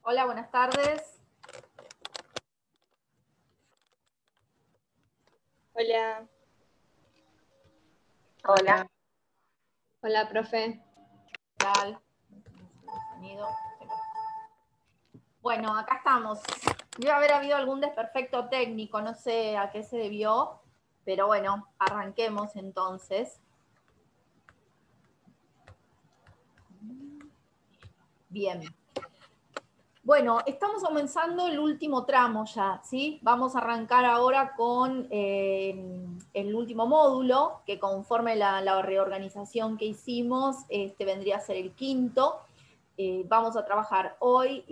Hola, buenas tardes. Hola. Hola. Hola, profe. ¿Qué tal? Bueno, acá estamos. Debe haber habido algún desperfecto técnico, no sé a qué se debió, pero bueno, arranquemos entonces. Bien. Bueno, estamos comenzando el último tramo ya, ¿sí? Vamos a arrancar ahora con el último módulo, que conforme la reorganización que hicimos, vendría a ser el quinto. Vamos a trabajar hoy,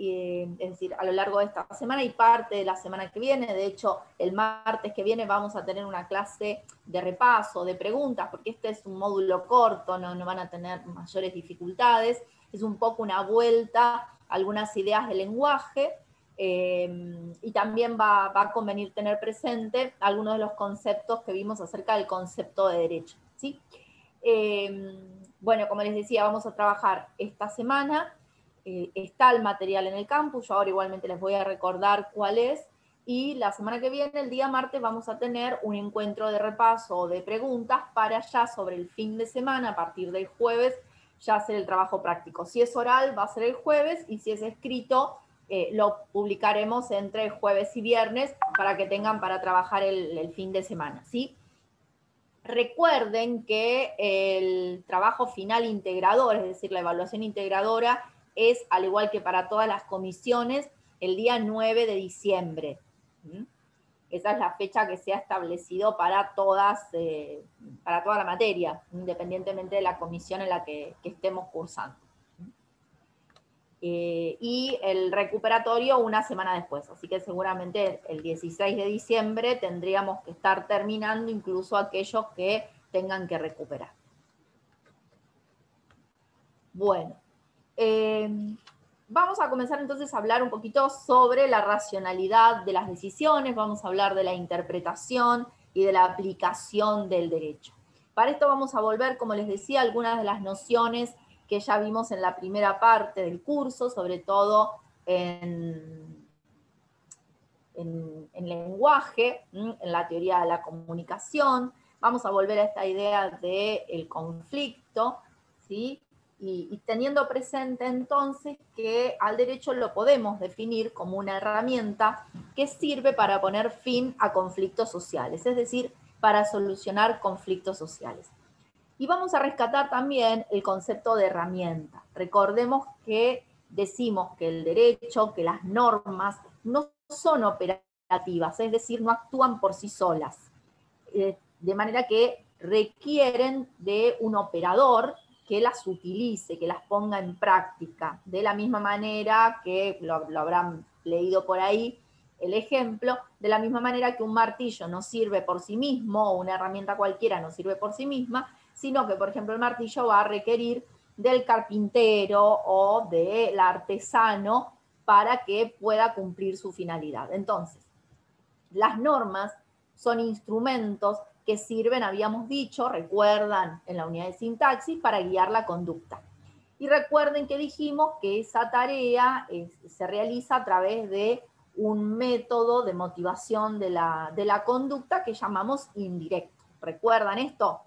es decir, a lo largo de esta semana y parte de la semana que viene. De hecho, el martes que viene vamos a tener una clase de repaso, de preguntas, porque este es un módulo corto, no van a tener mayores dificultades. Es un poco una vuelta a algunas ideas del lenguaje, y también va a convenir tener presente algunos de los conceptos que vimos acerca del concepto de derecho, ¿sí? Bueno, como les decía, vamos a trabajar esta semana. Está el material en el campus, yo ahora igualmente les voy a recordar cuál es, y la semana que viene, el día martes, vamos a tener un encuentro de repaso o de preguntas para ya sobre el fin de semana, a partir del jueves, ya hacer el trabajo práctico. Si es oral, va a ser el jueves, y si es escrito, lo publicaremos entre jueves y viernes para que tengan para trabajar el fin de semana, ¿sí? Recuerden que el trabajo final integrador, es decir, la evaluación integradora, es, al igual que para todas las comisiones, el día 9 de diciembre. Esa es la fecha que se ha establecido para toda la materia, independientemente de la comisión en la que estemos cursando. Y el recuperatorio una semana después, así que seguramente el 16 de diciembre tendríamos que estar terminando incluso aquellos que tengan que recuperar. Bueno, vamos a comenzar entonces a hablar un poquito sobre la racionalidad de las decisiones, vamos a hablar de la interpretación y de la aplicación del derecho. Para esto vamos a volver, como les decía, algunas de las nociones que ya vimos en la primera parte del curso, sobre todo en lenguaje, en la teoría de la comunicación. Vamos a volver a esta idea del conflicto, ¿sí? Y teniendo presente entonces que al derecho lo podemos definir como una herramienta que sirve para poner fin a conflictos sociales, es decir, para solucionar conflictos sociales. Y vamos a rescatar también el concepto de herramienta. Recordemos que decimos que el derecho, que las normas no son operativas, es decir, no actúan por sí solas. De manera que requieren de un operador que las utilice, que las ponga en práctica. De la misma manera que, lo habrán leído por ahí, el ejemplo, de la misma manera que un martillo no sirve por sí mismo, o una herramienta cualquiera no sirve por sí misma, sino que, por ejemplo, el martillo va a requerir del carpintero o del artesano para que pueda cumplir su finalidad. Entonces, las normas son instrumentos que sirven, habíamos dicho, recuerdan en la unidad de sintaxis, para guiar la conducta. Y recuerden que dijimos que esa tarea se realiza a través de un método de motivación de la conducta que llamamos indirecto. ¿Recuerdan esto?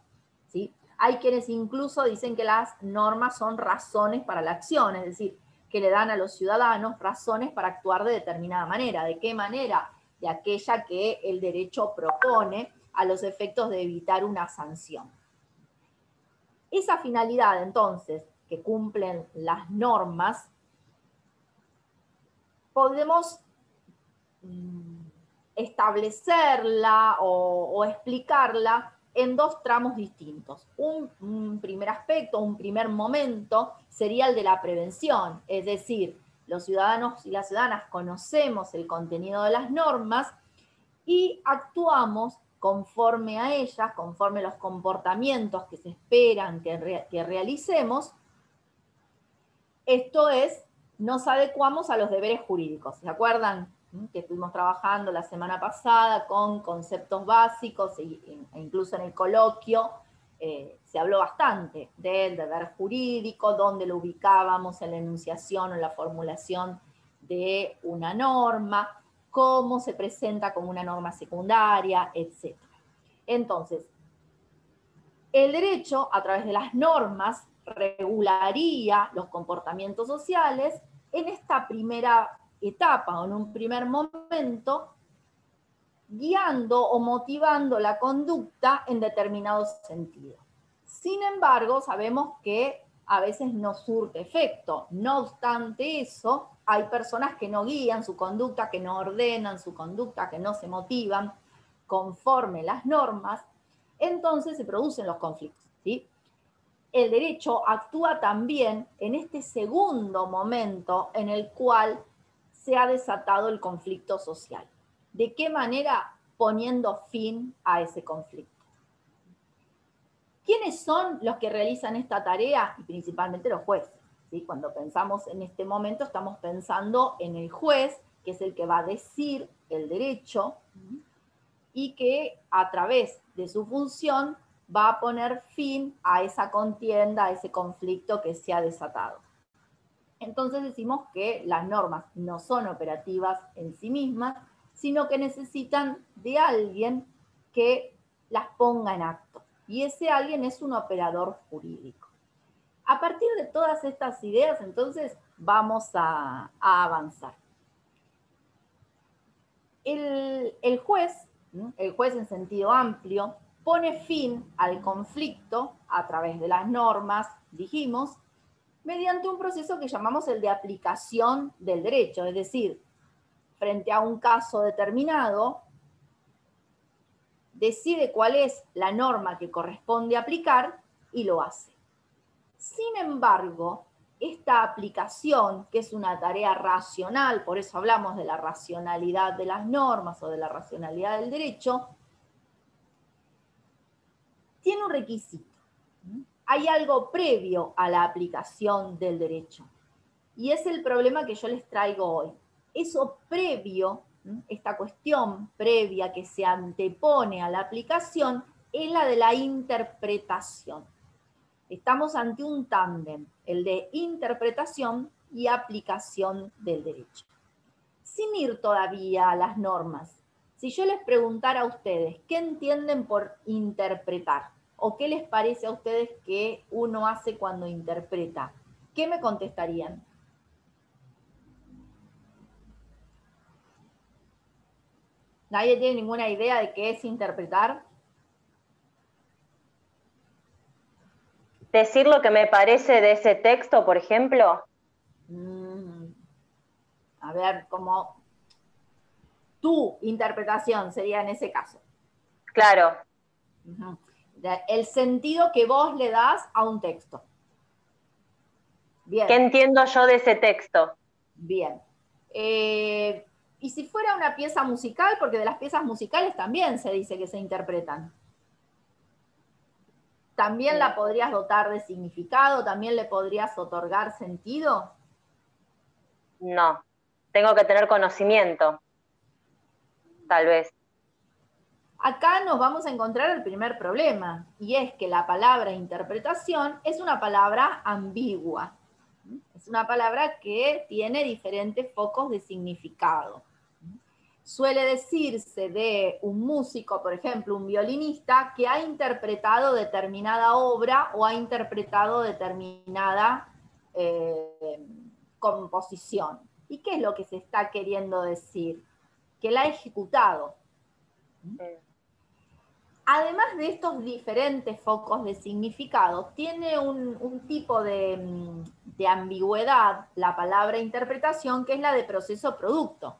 ¿Sí? Hay quienes incluso dicen que las normas son razones para la acción, es decir, que le dan a los ciudadanos razones para actuar de determinada manera. ¿De qué manera? De aquella que el derecho propone a los efectos de evitar una sanción. Esa finalidad, entonces, que cumplen las normas, podemos establecerla o explicarla en dos tramos distintos. Un primer aspecto, un primer momento, sería el de la prevención, es decir, los ciudadanos y las ciudadanas conocemos el contenido de las normas y actuamos conforme a ellas, conforme a los comportamientos que se esperan que realicemos. Esto es, nos adecuamos a los deberes jurídicos. ¿Se acuerdan? Que estuvimos trabajando la semana pasada con conceptos básicos e incluso en el coloquio se habló bastante del deber jurídico, dónde lo ubicábamos en la enunciación o en la formulación de una norma, cómo se presenta como una norma secundaria, etc. Entonces, el derecho, a través de las normas, regularía los comportamientos sociales en esta primera etapa o en un primer momento, guiando o motivando la conducta en determinado sentido. Sin embargo, sabemos que a veces no surte efecto. No obstante eso, hay personas que no guían su conducta, que no ordenan su conducta, que no se motivan conforme las normas, entonces se producen los conflictos, ¿sí? El derecho actúa también en este segundo momento en el cual se ha desatado el conflicto social. ¿De qué manera? Poniendo fin a ese conflicto. ¿Quiénes son los que realizan esta tarea? Y principalmente los jueces, ¿sí? Cuando pensamos en este momento, estamos pensando en el juez, que es el que va a decir el derecho, y que a través de su función va a poner fin a esa contienda, a ese conflicto que se ha desatado. Entonces decimos que las normas no son operativas en sí mismas, sino que necesitan de alguien que las ponga en acto. Y ese alguien es un operador jurídico. A partir de todas estas ideas, entonces, vamos a avanzar. El juez en sentido amplio, pone fin al conflicto a través de las normas, dijimos, mediante un proceso que llamamos el de aplicación del derecho, es decir, frente a un caso determinado, decide cuál es la norma que corresponde aplicar y lo hace. Sin embargo, esta aplicación, que es una tarea racional, por eso hablamos de la racionalidad de las normas o de la racionalidad del derecho, tiene un requisito. Hay algo previo a la aplicación del derecho. Y es el problema que yo les traigo hoy. Eso previo, esta cuestión previa que se antepone a la aplicación, es la de la interpretación. Estamos ante un tándem, el de interpretación y aplicación del derecho. Sin ir todavía a las normas, si yo les preguntara a ustedes, ¿qué entienden por interpretar? ¿O qué les parece a ustedes que uno hace cuando interpreta? ¿Qué me contestarían? ¿Nadie tiene ninguna idea de qué es interpretar? Decir lo que me parece de ese texto, por ejemplo. A ver, como tu interpretación sería en ese caso. Claro. El sentido que vos le das a un texto. Bien. ¿Qué entiendo yo de ese texto? Bien. Y si fuera una pieza musical, porque de las piezas musicales también se dice que se interpretan. ¿También la podrías dotar de significado? ¿También le podrías otorgar sentido? No, tengo que tener conocimiento, tal vez. Acá nos vamos a encontrar el primer problema, y es que la palabra interpretación es una palabra ambigua. Es una palabra que tiene diferentes focos de significado. Suele decirse de un músico, por ejemplo, un violinista, que ha interpretado determinada obra o ha interpretado determinada composición. ¿Y qué es lo que se está queriendo decir? Que la ha ejecutado. Además de estos diferentes focos de significado, tiene un tipo de ambigüedad la palabra interpretación, que es la de proceso-producto.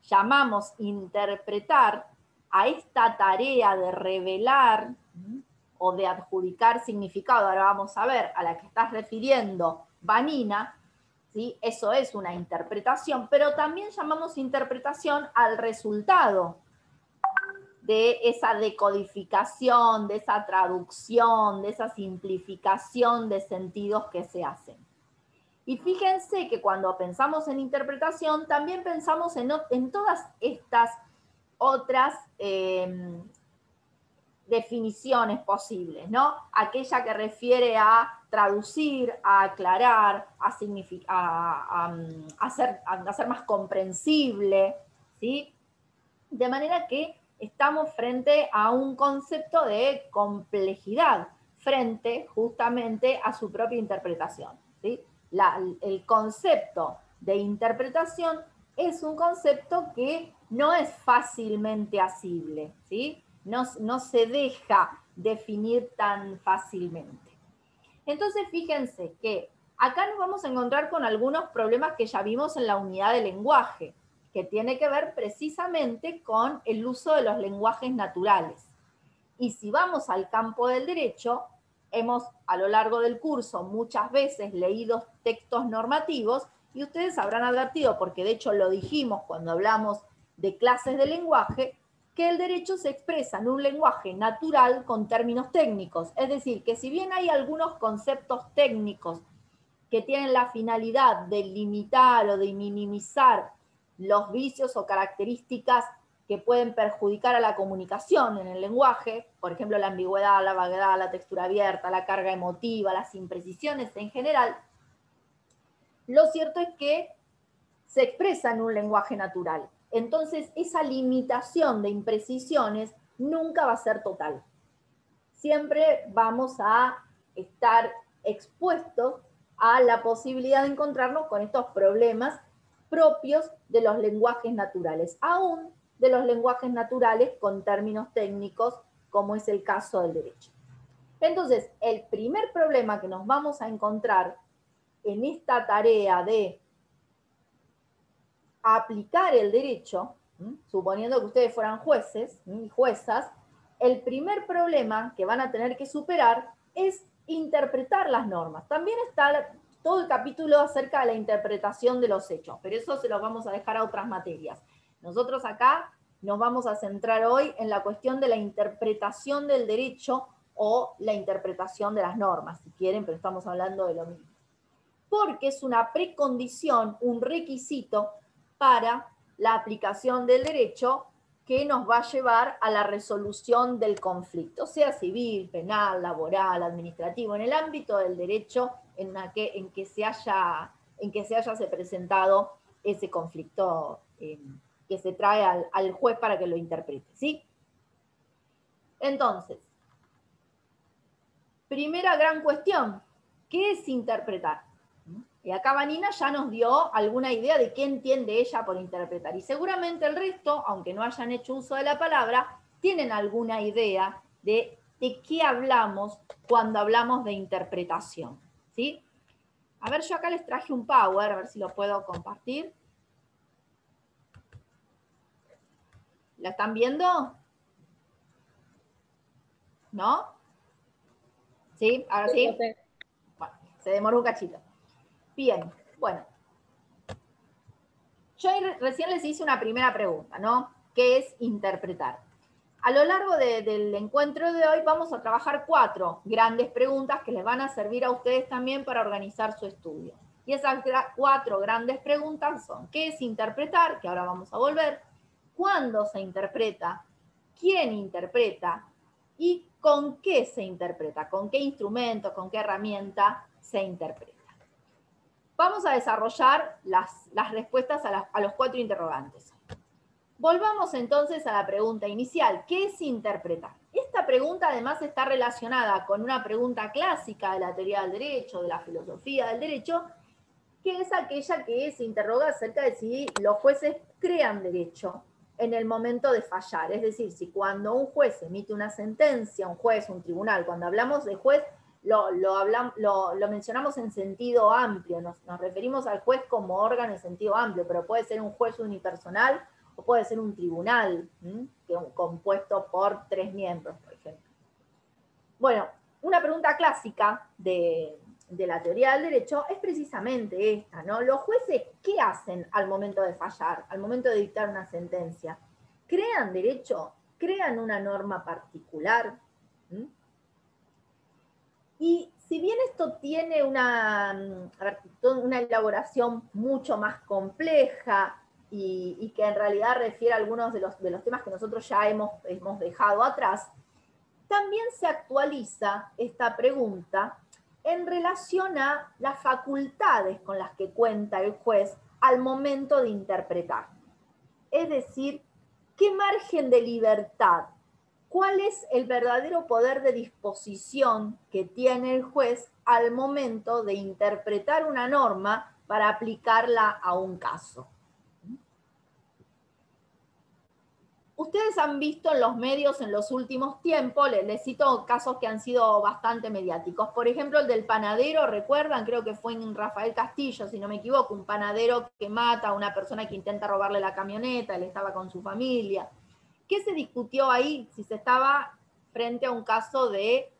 Llamamos interpretar a esta tarea de revelar o de adjudicar significado, ahora vamos a ver, a la que estás refiriendo, Vanina, ¿sí? Eso es una interpretación, pero también llamamos interpretación al resultado de esa decodificación, de esa traducción, de esa simplificación de sentidos que se hacen. Y fíjense que cuando pensamos en interpretación, también pensamos en todas estas otras definiciones posibles, ¿no? Aquella que refiere a traducir, a aclarar, a hacer más comprensible, ¿sí? De manera que estamos frente a un concepto de complejidad, frente justamente a su propia interpretación, ¿sí? El concepto de interpretación es un concepto que no es fácilmente asible, ¿sí? No se deja definir tan fácilmente. Entonces, fíjense que acá nos vamos a encontrar con algunos problemas que ya vimos en la unidad de lenguaje, que tiene que ver precisamente con el uso de los lenguajes naturales. Y si vamos al campo del derecho, hemos a lo largo del curso muchas veces leído textos normativos y ustedes habrán advertido, porque de hecho lo dijimos cuando hablamos de clases de lenguaje, que el derecho se expresa en un lenguaje natural con términos técnicos. Es decir, que si bien hay algunos conceptos técnicos que tienen la finalidad de limitar o de minimizar los vicios o características que pueden perjudicar a la comunicación en el lenguaje, por ejemplo, la ambigüedad, la vaguedad, la textura abierta, la carga emotiva, las imprecisiones en general, lo cierto es que se expresa en un lenguaje natural. Entonces, esa limitación de imprecisiones nunca va a ser total. Siempre vamos a estar expuestos a la posibilidad de encontrarnos con estos problemas propios de los lenguajes naturales, aún de los lenguajes naturales con términos técnicos, como es el caso del derecho. Entonces, el primer problema que nos vamos a encontrar en esta tarea de aplicar el derecho, suponiendo que ustedes fueran jueces y juezas, el primer problema que van a tener que superar es interpretar las normas. También está todo el capítulo acerca de la interpretación de los hechos, pero eso se los vamos a dejar a otras materias. Nosotros acá nos vamos a centrar hoy en la cuestión de la interpretación del derecho o la interpretación de las normas, si quieren, pero estamos hablando de lo mismo. Porque es una precondición, un requisito para la aplicación del derecho que nos va a llevar a la resolución del conflicto, sea civil, penal, laboral, administrativo, en el ámbito del derecho en que se haya presentado ese conflicto que se trae al juez para que lo interprete, ¿sí? Entonces, primera gran cuestión, ¿qué es interpretar? Y acá Vanina ya nos dio alguna idea de qué entiende ella por interpretar. Y seguramente el resto, aunque no hayan hecho uso de la palabra, tienen alguna idea de qué hablamos cuando hablamos de interpretación, ¿sí? A ver, yo acá les traje un Power, a ver si lo puedo compartir. ¿La están viendo? ¿No? ¿Sí? ¿Ahora sí? Bueno, se demoró un cachito. Bien, bueno. Yo recién les hice una primera pregunta, ¿no? ¿Qué es interpretar? A lo largo del encuentro de hoy vamos a trabajar 4 grandes preguntas que les van a servir a ustedes también para organizar su estudio. Y esas 4 grandes preguntas son: ¿qué es interpretar? Que ahora vamos a volver. ¿Cuándo se interpreta? ¿Quién interpreta? ¿Y con qué se interpreta? ¿Con qué instrumento? ¿Con qué herramienta se interpreta? Vamos a desarrollar las respuestas a los 4 interrogantes. Volvamos entonces a la pregunta inicial. ¿Qué es interpretar? Esta pregunta además está relacionada con una pregunta clásica de la teoría del derecho, de la filosofía del derecho, que es aquella que se interroga acerca de si los jueces crean derecho en el momento de fallar. Es decir, si cuando un juez emite una sentencia, un juez, un tribunal, cuando hablamos de juez, lo mencionamos en sentido amplio, nos referimos al juez como órgano en sentido amplio, pero puede ser un juez unipersonal o puede ser un tribunal compuesto por 3 miembros, por ejemplo. Bueno, una pregunta clásica de la teoría del derecho es precisamente esta, ¿no? Los jueces, ¿qué hacen al momento de fallar, al momento de dictar una sentencia? ¿Crean derecho? ¿Crean una norma particular? Y si bien esto tiene una elaboración mucho más compleja y que en realidad refiere a algunos de los temas que nosotros ya hemos dejado atrás, también se actualiza esta pregunta en relación a las facultades con las que cuenta el juez al momento de interpretar. Es decir, ¿qué margen de libertad? ¿Cuál es el verdadero poder de disposición que tiene el juez al momento de interpretar una norma para aplicarla a un caso? Ustedes han visto en los medios en los últimos tiempos, les cito casos que han sido bastante mediáticos. Por ejemplo, el del panadero, ¿recuerdan? Creo que fue en Rafael Castillo, si no me equivoco, un panadero que mata a una persona que intenta robarle la camioneta, él estaba con su familia. ¿Qué se discutió ahí? Si se estaba frente a un caso de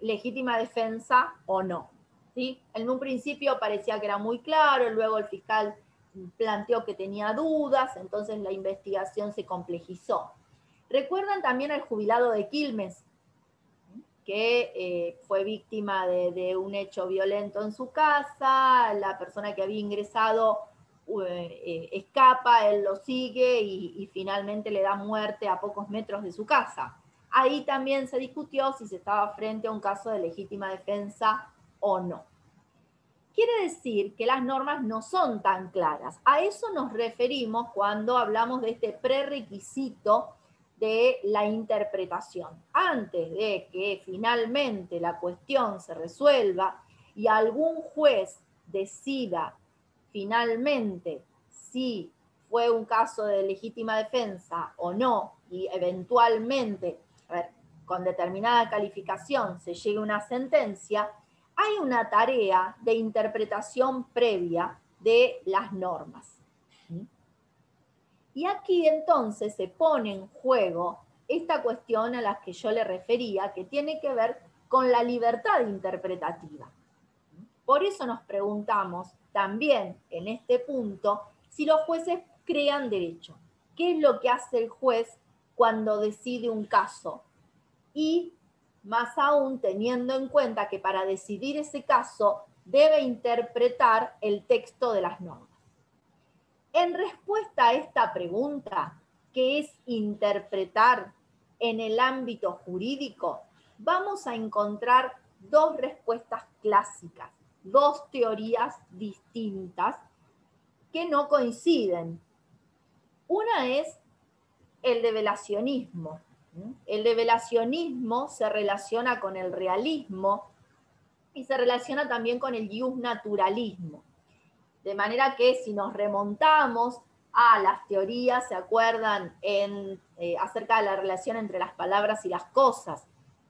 legítima defensa o no. ¿Sí? En un principio parecía que era muy claro, luego el fiscal planteó que tenía dudas, entonces la investigación se complejizó. ¿Recuerdan también al jubilado de Quilmes, que fue víctima de un hecho violento en su casa? La persona que había ingresado escapa, él lo sigue y finalmente le da muerte a pocos metros de su casa. Ahí también se discutió si se estaba frente a un caso de legítima defensa o no. Quiere decir que las normas no son tan claras. A eso nos referimos cuando hablamos de este prerequisito de la interpretación. Antes de que finalmente la cuestión se resuelva y algún juez decida finalmente si fue un caso de legítima defensa o no, y eventualmente, con determinada calificación se llegue a una sentencia, hay una tarea de interpretación previa de las normas. Y aquí entonces se pone en juego esta cuestión a la que yo le refería, que tiene que ver con la libertad interpretativa. Por eso nos preguntamos también en este punto si los jueces crean derecho. ¿Qué es lo que hace el juez cuando decide un caso? Y más aún teniendo en cuenta que para decidir ese caso debe interpretar el texto de las normas. En respuesta a esta pregunta, ¿qué es interpretar en el ámbito jurídico? Vamos a encontrar dos respuestas clásicas, dos teorías distintas que no coinciden. Una es el develacionismo. El develacionismo se relaciona con el realismo y se relaciona también con el iusnaturalismo. De manera que si nos remontamos a las teorías, ¿se acuerdan acerca de la relación entre las palabras y las cosas?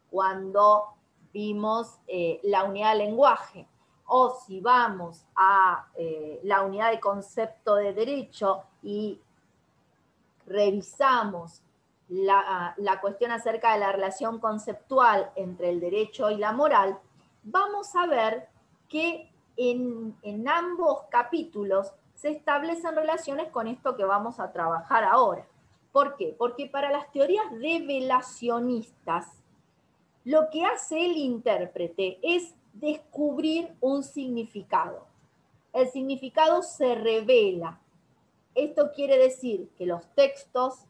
Cuando vimos la unidad de lenguaje. O si vamos a la unidad de concepto de derecho y revisamos la cuestión acerca de la relación conceptual entre el derecho y la moral, vamos a ver que en ambos capítulos se establecen relaciones con esto que vamos a trabajar ahora. ¿Por qué? Porque para las teorías develacionistas, lo que hace el intérprete es descubrir un significado. El significado se revela. Esto quiere decir que los textos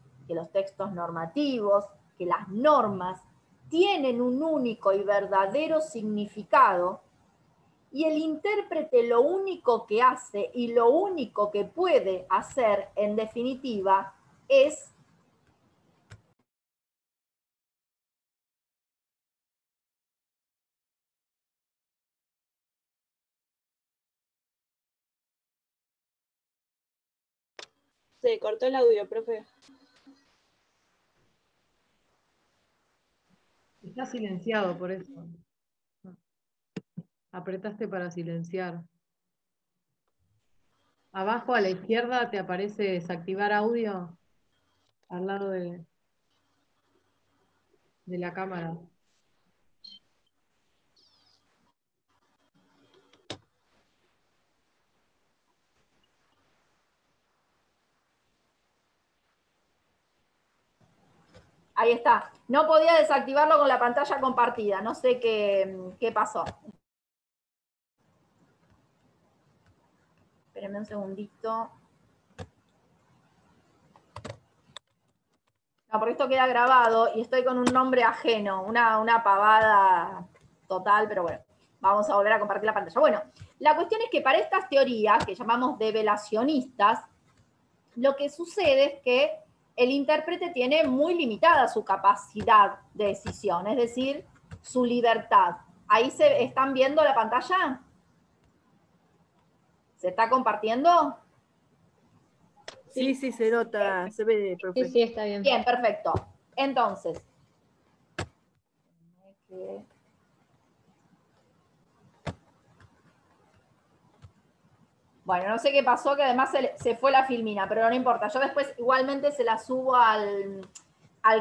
normativos, que las normas, tienen un único y verdadero significado, y el intérprete lo único que hace y lo único que puede hacer, en definitiva, es Se cortó el audio, profe. Está silenciado, por eso. Apretaste para silenciar. Abajo a la izquierda te aparece desactivar audio, al lado de la cámara. Ahí está. No podía desactivarlo con la pantalla compartida. No sé qué pasó. Espérenme un segundito. No, porque esto queda grabado y estoy con un nombre ajeno. Una pavada total, pero bueno. Vamos a volver a compartir la pantalla. Bueno, la cuestión es que para estas teorías, que llamamos develacionistas, lo que sucede es que el intérprete tiene muy limitada su capacidad de decisión, es decir, su libertad. ¿Ahí se están viendo la pantalla? ¿Se está compartiendo? Sí, sí, se nota, se ve, profe. Sí, sí, está bien. Bien, perfecto. Entonces, bueno, no sé qué pasó, que además se fue la filmina, pero no importa. Yo después igualmente se las subo al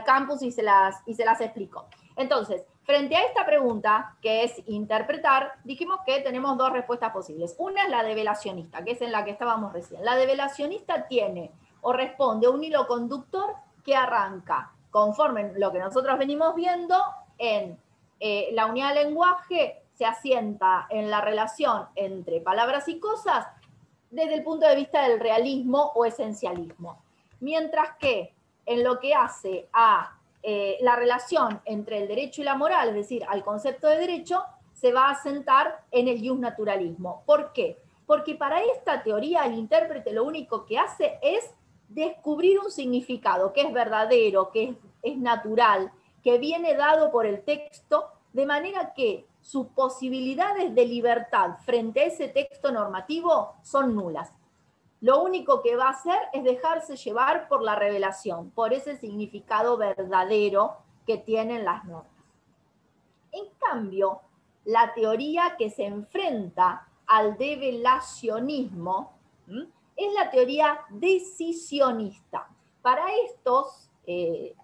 campus y se las explico. Entonces, frente a esta pregunta, que es interpretar, dijimos que tenemos dos respuestas posibles. Una es la develacionista, que es en la que estábamos recién. La develacionista tiene o responde a un hilo conductor que arranca, conforme lo que nosotros venimos viendo, en la unidad de lenguaje se asienta en la relación entre palabras y cosas desde el punto de vista del realismo o esencialismo. Mientras que en lo que hace a la relación entre el derecho y la moral, es decir, al concepto de derecho, se va a asentar en el justnaturalismo. ¿Por qué? Porque para esta teoría el intérprete lo único que hace es descubrir un significado que es verdadero, que es natural, que viene dado por el texto, de manera que sus posibilidades de libertad frente a ese texto normativo son nulas. Lo único que va a hacer es dejarse llevar por la revelación, por ese significado verdadero que tienen las normas. En cambio, la teoría que se enfrenta al develacionismo es la teoría decisionista. Para estos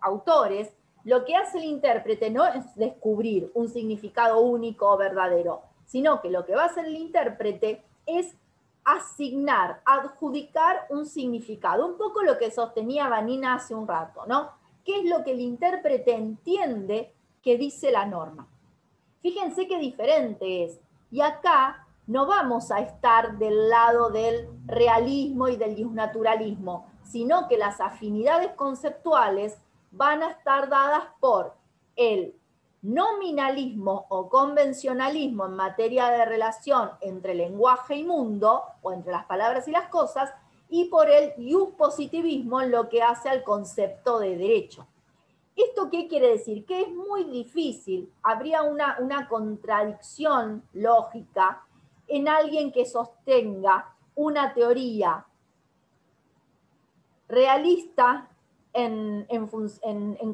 autores, lo que hace el intérprete no es descubrir un significado único o verdadero, sino que lo que va a hacer el intérprete es asignar, adjudicar un significado. Un poco lo que sostenía Vanina hace un rato, ¿no? ¿Qué es lo que el intérprete entiende que dice la norma? Fíjense qué diferente es. Y acá no vamos a estar del lado del realismo y del justnaturalismo, sino que las afinidades conceptuales van a estar dadas por el nominalismo o convencionalismo en materia de relación entre lenguaje y mundo, o entre las palabras y las cosas, y por el positivismo en lo que hace al concepto de derecho. ¿Esto qué quiere decir? Que es muy difícil, habría una contradicción lógica en alguien que sostenga una teoría realista en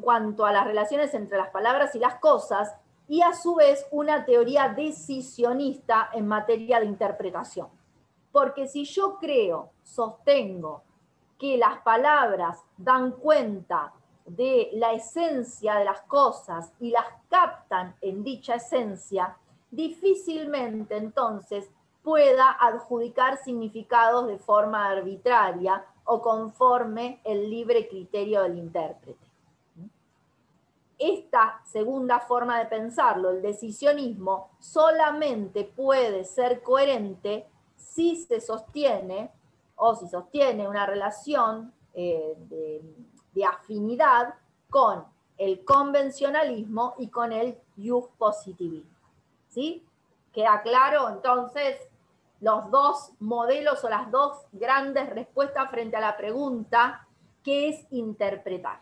cuanto a las relaciones entre las palabras y las cosas, y a su vez una teoría decisionista en materia de interpretación. Porque si yo sostengo que las palabras dan cuenta de la esencia de las cosas y las captan en dicha esencia, difícilmente entonces pueda adjudicar significados de forma arbitraria o conforme el libre criterio del intérprete. Esta segunda forma de pensarlo, el decisionismo, solamente puede ser coherente si se sostiene, o si sostiene una relación de afinidad con el convencionalismo y con el positivismo. ¿Sí? ¿Queda claro? Entonces, los dos modelos o las dos grandes respuestas frente a la pregunta, ¿qué es interpretar?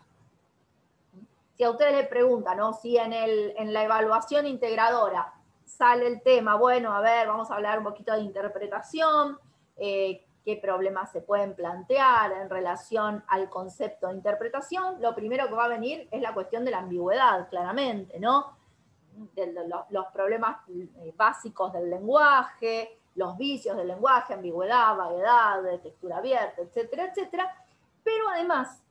Si a ustedes les preguntan, ¿no? Si en la evaluación integradora sale el tema, bueno, a ver, vamos a hablar un poquito de interpretación, qué problemas se pueden plantear en relación al concepto de interpretación, lo primero que va a venir es la cuestión de la ambigüedad, claramente, ¿no? Los problemas básicos del lenguaje, los vicios del lenguaje, ambigüedad, vaguedad, de textura abierta, etcétera, etcétera. Pero además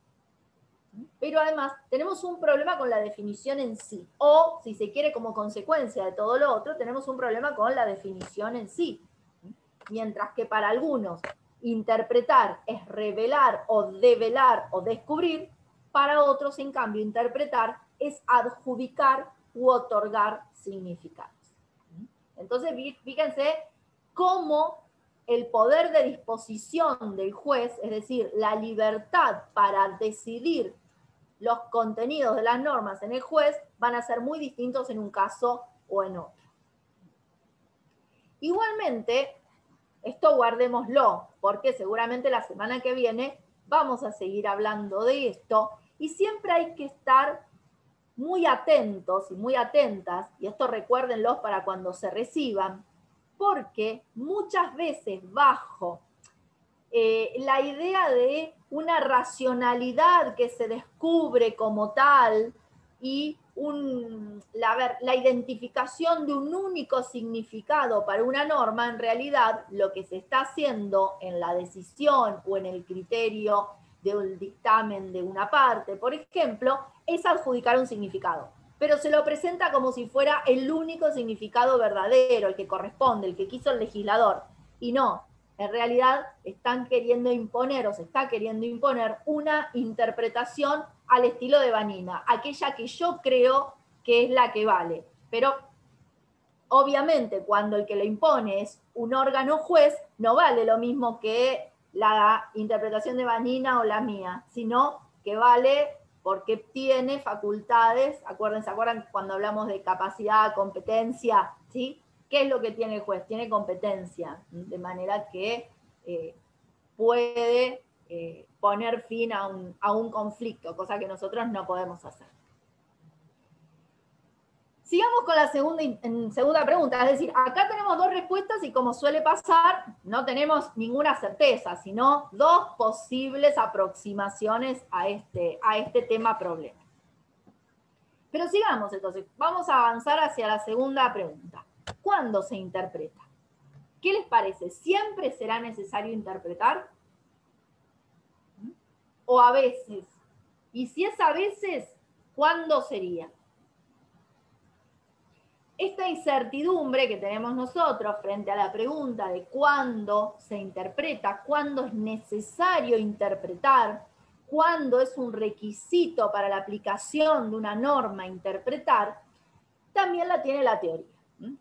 tenemos un problema con la definición en sí, o si se quiere como consecuencia de todo lo otro, tenemos un problema con la definición en sí. Mientras que para algunos interpretar es revelar o develar o descubrir, para otros en cambio interpretar es adjudicar u otorgar significados. Entonces fíjense cómo el poder de disposición del juez, es decir, la libertad para decidir los contenidos de las normas en el juez, van a ser muy distintos en un caso o en otro. Igualmente, esto guardémoslo, porque seguramente la semana que viene vamos a seguir hablando de esto, y siempre hay que estar muy atentos y muy atentas, y esto recuérdenlo para cuando se reciban, porque muchas veces bajo la idea de una racionalidad que se descubre como tal y la identificación de un único significado para una norma, en realidad lo que se está haciendo en la decisión o en el criterio de un dictamen de una parte, por ejemplo, es adjudicar un significado, pero se lo presenta como si fuera el único significado verdadero, el que corresponde, el que quiso el legislador, y no. En realidad están queriendo imponer o se está queriendo imponer una interpretación al estilo de Vanina, aquella que yo creo que es la que vale. Pero obviamente cuando el que lo impone es un órgano juez, no vale lo mismo que la interpretación de Vanina o la mía, sino que vale porque tiene facultades, ¿se acuerdan cuando hablamos de capacidad, competencia, ¿sí? ¿Qué es lo que tiene el juez? Tiene competencia, de manera que puede poner fin a un conflicto, cosa que nosotros no podemos hacer. Sigamos con la segunda pregunta, es decir, acá tenemos dos respuestas y como suele pasar, no tenemos ninguna certeza, sino dos posibles aproximaciones a este tema problema. Pero sigamos entonces, vamos a avanzar hacia la segunda pregunta. ¿Cuándo se interpreta? ¿Qué les parece? ¿Siempre será necesario interpretar? ¿O a veces? Y si es a veces, ¿cuándo sería? Esta incertidumbre que tenemos nosotros frente a la pregunta de cuándo se interpreta, cuándo es necesario interpretar, cuándo es un requisito para la aplicación de una norma interpretar, también la tiene la teoría.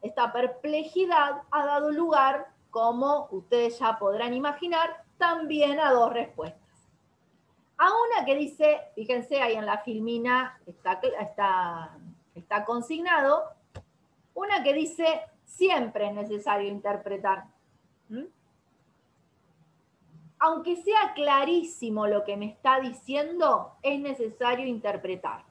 Esta perplejidad ha dado lugar, como ustedes ya podrán imaginar, también a dos respuestas. A una que dice, fíjense ahí en la filmina está consignado, una que dice siempre es necesario interpretar. Aunque sea clarísimo lo que me está diciendo, es necesario interpretar.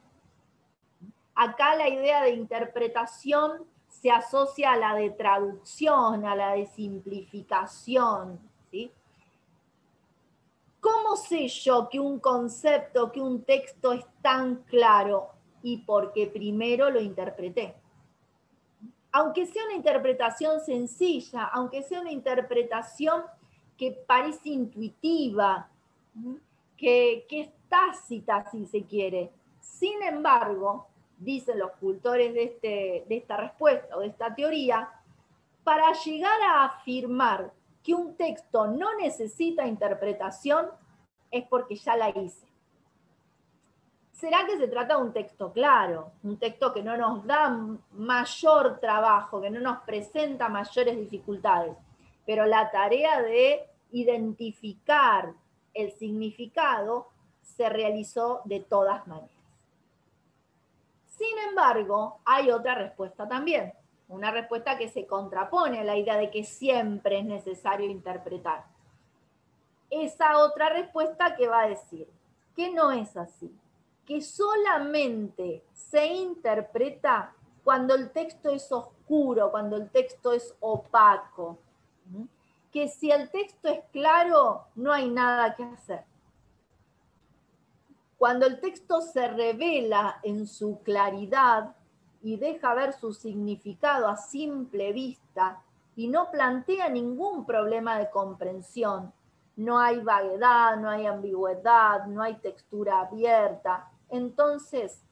Acá la idea de interpretación se asocia a la de traducción, a la de simplificación, ¿sí? ¿Cómo sé yo que un concepto, que un texto es tan claro? Y porque primero lo interpreté. Aunque sea una interpretación sencilla, aunque sea una interpretación que parece intuitiva, que es tácita si se quiere. Sin embargo, dicen los cultores de esta respuesta o de esta teoría, para llegar a afirmar que un texto no necesita interpretación es porque ya la hice. ¿Será que se trata de un texto claro? Un texto que no nos da mayor trabajo, que no nos presenta mayores dificultades. Pero la tarea de identificar el significado se realizó de todas maneras. Sin embargo, hay otra respuesta también. Una respuesta que se contrapone a la idea de que siempre es necesario interpretar. Esa otra respuesta que va a decir que no es así. Que solamente se interpreta cuando el texto es oscuro, cuando el texto es opaco. Que si el texto es claro, no hay nada que hacer. Cuando el texto se revela en su claridad y deja ver su significado a simple vista y no plantea ningún problema de comprensión, no hay vaguedad, no hay ambigüedad, no hay textura abierta, entonces,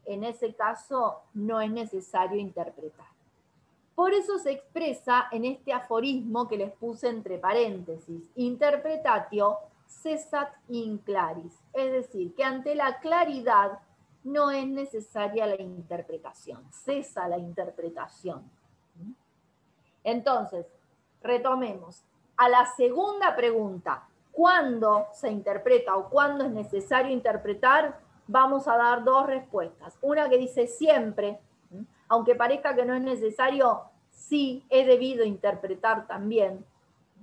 en ese caso, no es necesario interpretar. Por eso se expresa en este aforismo que les puse entre paréntesis, interpretatio cessat in claris, es decir, que ante la claridad no es necesaria la interpretación, cesa la interpretación. Entonces, retomemos. A la segunda pregunta, ¿cuándo se interpreta o cuándo es necesario interpretar? Vamos a dar dos respuestas. Una que dice siempre, aunque parezca que no es necesario, sí he debido interpretar también,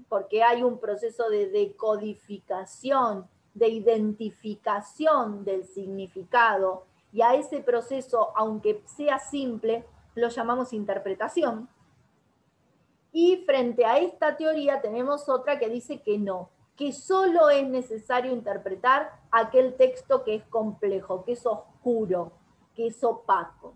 porque hay un proceso de decodificación, de identificación del significado, y a ese proceso, aunque sea simple, lo llamamos interpretación. Y frente a esta teoría tenemos otra que dice que no, que solo es necesario interpretar aquel texto que es complejo, que es oscuro, que es opaco.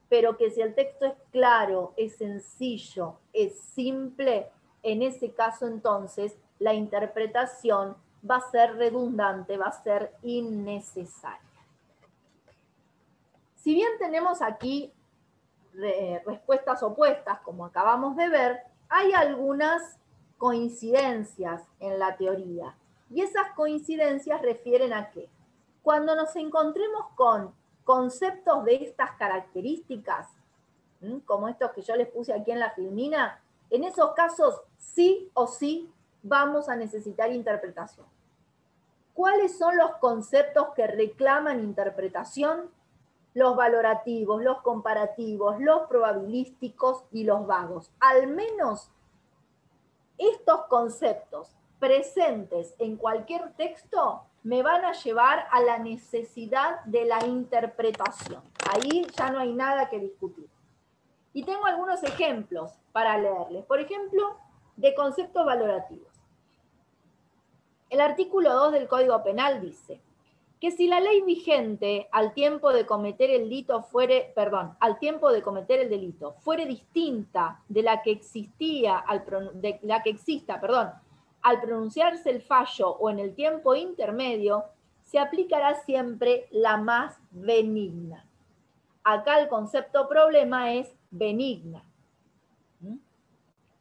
Pero que si el texto es claro, es sencillo, es simple, en ese caso entonces la interpretación va a ser redundante, va a ser innecesaria. Si bien tenemos aquí respuestas opuestas, como acabamos de ver, hay algunas coincidencias en la teoría. Y esas coincidencias refieren a qué? Cuando nos encontremos con conceptos de estas características, como estos que yo les puse aquí en la filmina, en esos casos sí o sí vamos a necesitar interpretación. ¿Cuáles son los conceptos que reclaman interpretación? Los valorativos, los comparativos, los probabilísticos y los vagos. Al menos estos conceptos presentes en cualquier texto me van a llevar a la necesidad de la interpretación. Ahí ya no hay nada que discutir. Y tengo algunos ejemplos para leerles. Por ejemplo, de conceptos valorativos. El artículo 2 del Código Penal dice que si la ley vigente al tiempo de cometer el delito fuere distinta de la que exista, al pronunciarse el fallo o en el tiempo intermedio, se aplicará siempre la más benigna. Acá el concepto problema es benigna.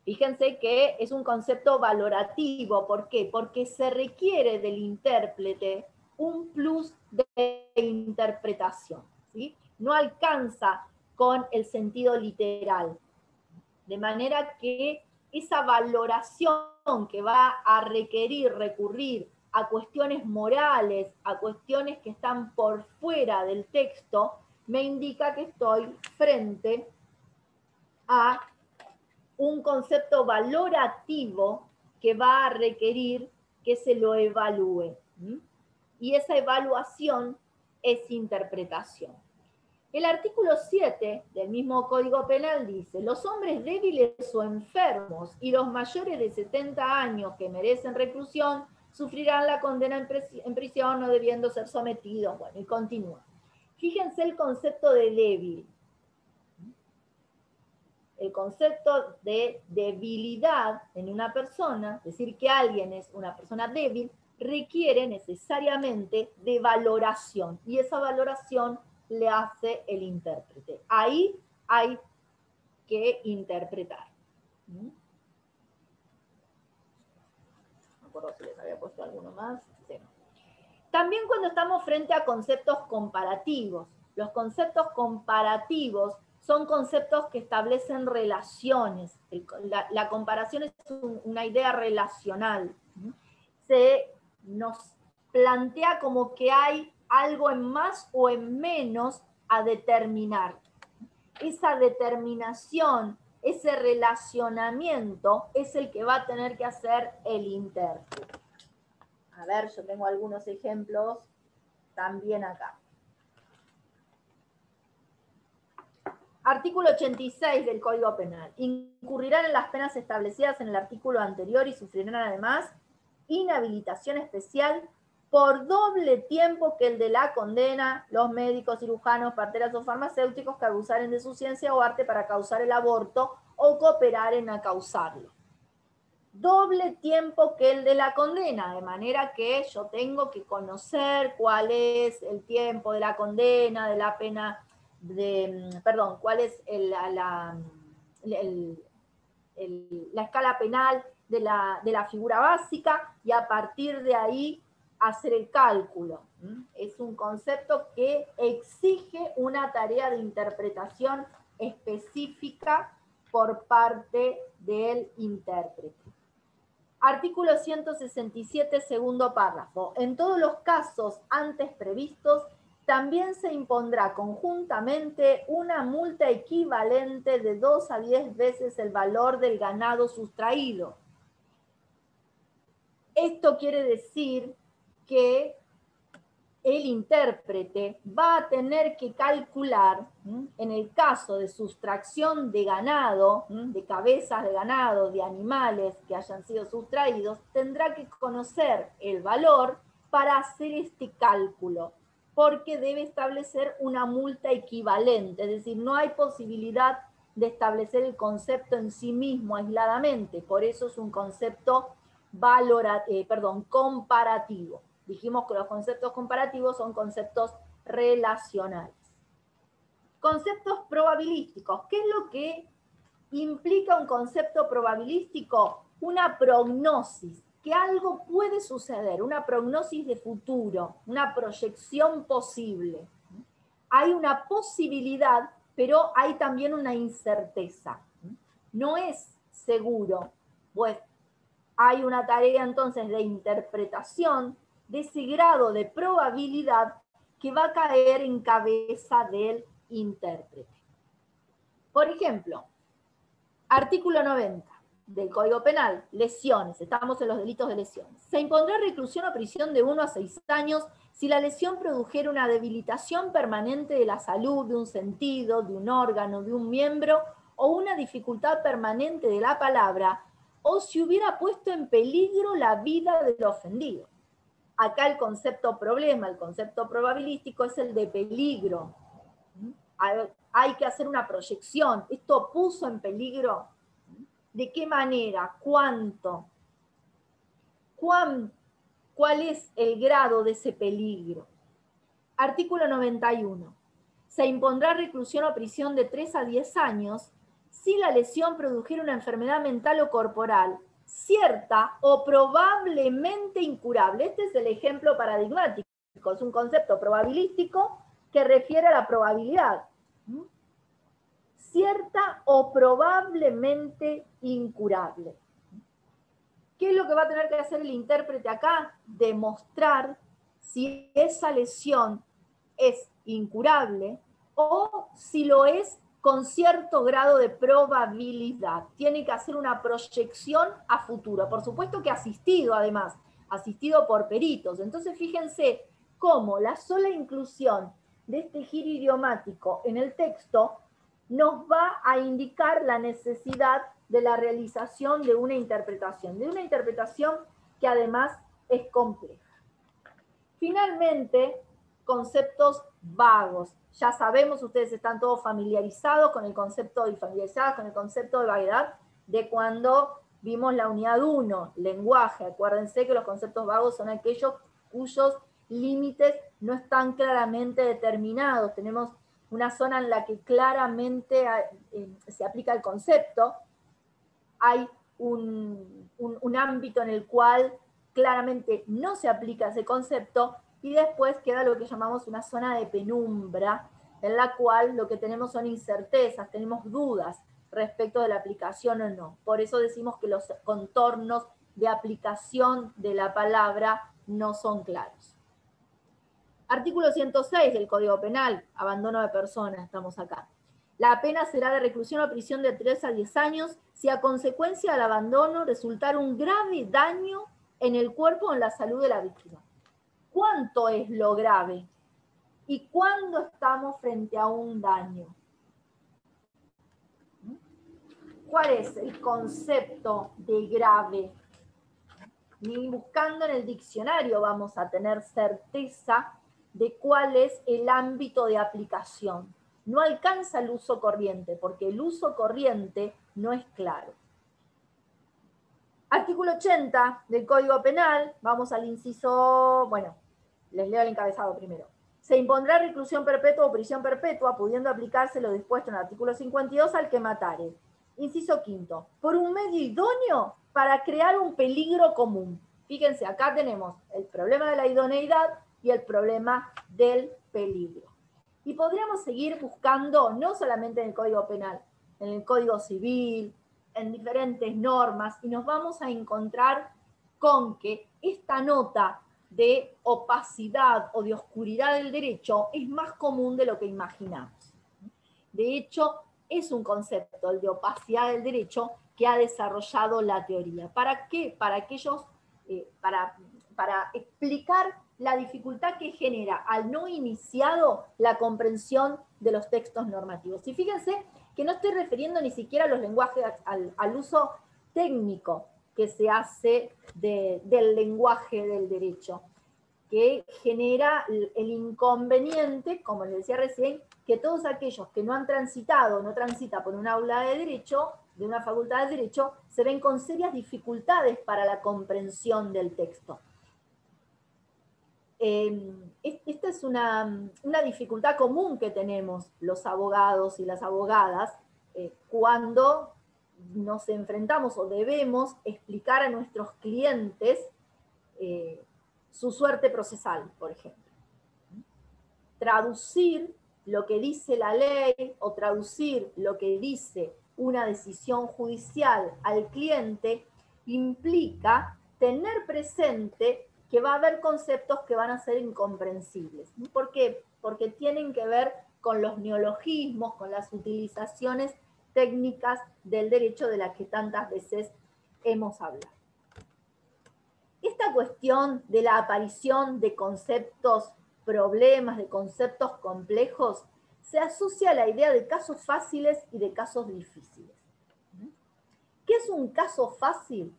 Fíjense que es un concepto valorativo. ¿Por qué? Porque se requiere del intérprete un plus de interpretación, ¿sí? No alcanza con el sentido literal. De manera que esa valoración que va a requerir recurrir a cuestiones morales, a cuestiones que están por fuera del texto, me indica que estoy frente a un concepto valorativo que va a requerir que se lo evalúe. Y esa evaluación es interpretación. El artículo 7 del mismo Código Penal dice: los hombres débiles o enfermos y los mayores de 70 años que merecen reclusión sufrirán la condena en prisión no debiendo ser sometidos. Bueno, y continúa. Fíjense el concepto de débil. El concepto de debilidad en una persona, decir que alguien es una persona débil, requiere necesariamente de valoración, y esa valoración le hace el intérprete. Ahí hay que interpretar. No me acuerdo si les había puesto alguno más. Sí. También cuando estamos frente a conceptos comparativos. Los conceptos comparativos son conceptos que establecen relaciones. La comparación es una idea relacional. Se nos plantea como que hay algo en más o en menos a determinar. Esa determinación, ese relacionamiento es el que va a tener que hacer el intérprete. A ver, yo tengo algunos ejemplos también acá. Artículo 86 del Código Penal. Incurrirán en las penas establecidas en el artículo anterior y sufrirán además inhabilitación especial por doble tiempo que el de la condena los médicos, cirujanos, parteras o farmacéuticos que abusaren de su ciencia o arte para causar el aborto o cooperaren a causarlo. Doble tiempo que el de la condena, de manera que yo tengo que conocer cuál es el tiempo de la condena, de la pena, cuál es la escala penal de la figura básica, y a partir de ahí hacer el cálculo. Es un concepto que exige una tarea de interpretación específica por parte del intérprete. Artículo 167, segundo párrafo. En todos los casos antes previstos, también se impondrá conjuntamente una multa equivalente de 2 a 10 veces el valor del ganado sustraído. Esto quiere decir que el intérprete va a tener que calcular, en el caso de sustracción de ganado, de cabezas de ganado, de animales que hayan sido sustraídos, tendrá que conocer el valor para hacer este cálculo, porque debe establecer una multa equivalente, es decir, no hay posibilidad de establecer el concepto en sí mismo aisladamente, por eso es un concepto comparativo. Dijimos que los conceptos comparativos son conceptos relacionales. Conceptos probabilísticos. ¿Qué es lo que implica un concepto probabilístico? Una prognosis, que algo puede suceder, una prognosis de futuro, una proyección posible. Hay una posibilidad, pero hay también una incerteza. No es seguro, pues hay una tarea entonces de interpretación de ese grado de probabilidad que va a caer en cabeza del intérprete. Por ejemplo, artículo 90 del Código Penal, lesiones, estamos en los delitos de lesiones. Se impondrá reclusión o prisión de 1 a 6 años si la lesión produjera una debilitación permanente de la salud, de un sentido, de un órgano, de un miembro, o una dificultad permanente de la palabra, o si hubiera puesto en peligro la vida del ofendido. Acá el concepto problema, el concepto probabilístico es el de peligro. Hay que hacer una proyección. ¿Esto puso en peligro? ¿De qué manera? ¿Cuánto? ¿Cuál es el grado de ese peligro? Artículo 91. Se impondrá reclusión o prisión de 3 a 10 años si la lesión produjera una enfermedad mental o corporal cierta o probablemente incurable. Este es el ejemplo paradigmático. Es un concepto probabilístico que refiere a la probabilidad. Cierta o probablemente incurable. ¿Qué es lo que va a tener que hacer el intérprete acá? Demostrar si esa lesión es incurable o si lo es con cierto grado de probabilidad. Tiene que hacer una proyección a futuro. Por supuesto que asistido, además, asistido por peritos. Entonces, fíjense cómo la sola inclusión de este giro idiomático en el texto nos va a indicar la necesidad de la realización de una interpretación que además es compleja. Finalmente, conceptos vagos. Ya sabemos, ustedes están todos familiarizados con el concepto y familiarizadas con el concepto de vaguedad de cuando vimos la unidad 1, lenguaje. Acuérdense que los conceptos vagos son aquellos cuyos límites no están claramente determinados. Tenemos una zona en la que claramente se aplica el concepto. Hay un ámbito en el cual claramente no se aplica ese concepto, y después queda lo que llamamos una zona de penumbra, en la cual lo que tenemos son incertezas, tenemos dudas respecto de la aplicación o no. Por eso decimos que los contornos de aplicación de la palabra no son claros. Artículo 106 del Código Penal, abandono de persona, estamos acá. La pena será de reclusión o prisión de 3 a 10 años si a consecuencia del abandono resultara un grave daño en el cuerpo o en la salud de la víctima. ¿Cuánto es lo grave? ¿Y cuándo estamos frente a un daño? ¿Cuál es el concepto de grave? Ni buscando en el diccionario vamos a tener certeza de cuál es el ámbito de aplicación. No alcanza el uso corriente, porque el uso corriente no es claro. Artículo 80 del Código Penal, vamos al inciso, bueno, les leo el encabezado primero. Se impondrá reclusión perpetua o prisión perpetua, pudiendo aplicarse lo dispuesto en el artículo 52 al que matare. Inciso quinto, por un medio idóneo para crear un peligro común. Fíjense, acá tenemos el problema de la idoneidad y el problema del peligro. Y podríamos seguir buscando, no solamente en el Código Penal, en el Código Civil, en diferentes normas, y nos vamos a encontrar con que esta nota de opacidad o de oscuridad del derecho es más común de lo que imaginamos. De hecho, es un concepto, el de opacidad del derecho, que ha desarrollado la teoría. ¿Para qué? Para explicar la dificultad que genera al no iniciado la comprensión de los textos normativos. Y fíjense que no estoy refiriendo ni siquiera a los lenguajes, al uso técnico que se hace del lenguaje del derecho, que genera el inconveniente, como les decía recién, que todos aquellos que no han transitado, no transitan por un aula de derecho, de una facultad de derecho, se ven con serias dificultades para la comprensión del texto. Esta es una dificultad común que tenemos los abogados y las abogadas cuando nos enfrentamos o debemos explicar a nuestros clientes su suerte procesal, por ejemplo. Traducir lo que dice la ley o traducir lo que dice una decisión judicial al cliente implica tener presente que va a haber conceptos que van a ser incomprensibles. ¿Por qué? Porque tienen que ver con los neologismos, con las utilizaciones técnicas del derecho de las que tantas veces hemos hablado. Esta cuestión de la aparición de conceptos problemas, de conceptos complejos, se asocia a la idea de casos fáciles y de casos difíciles. ¿Qué es un caso fácil?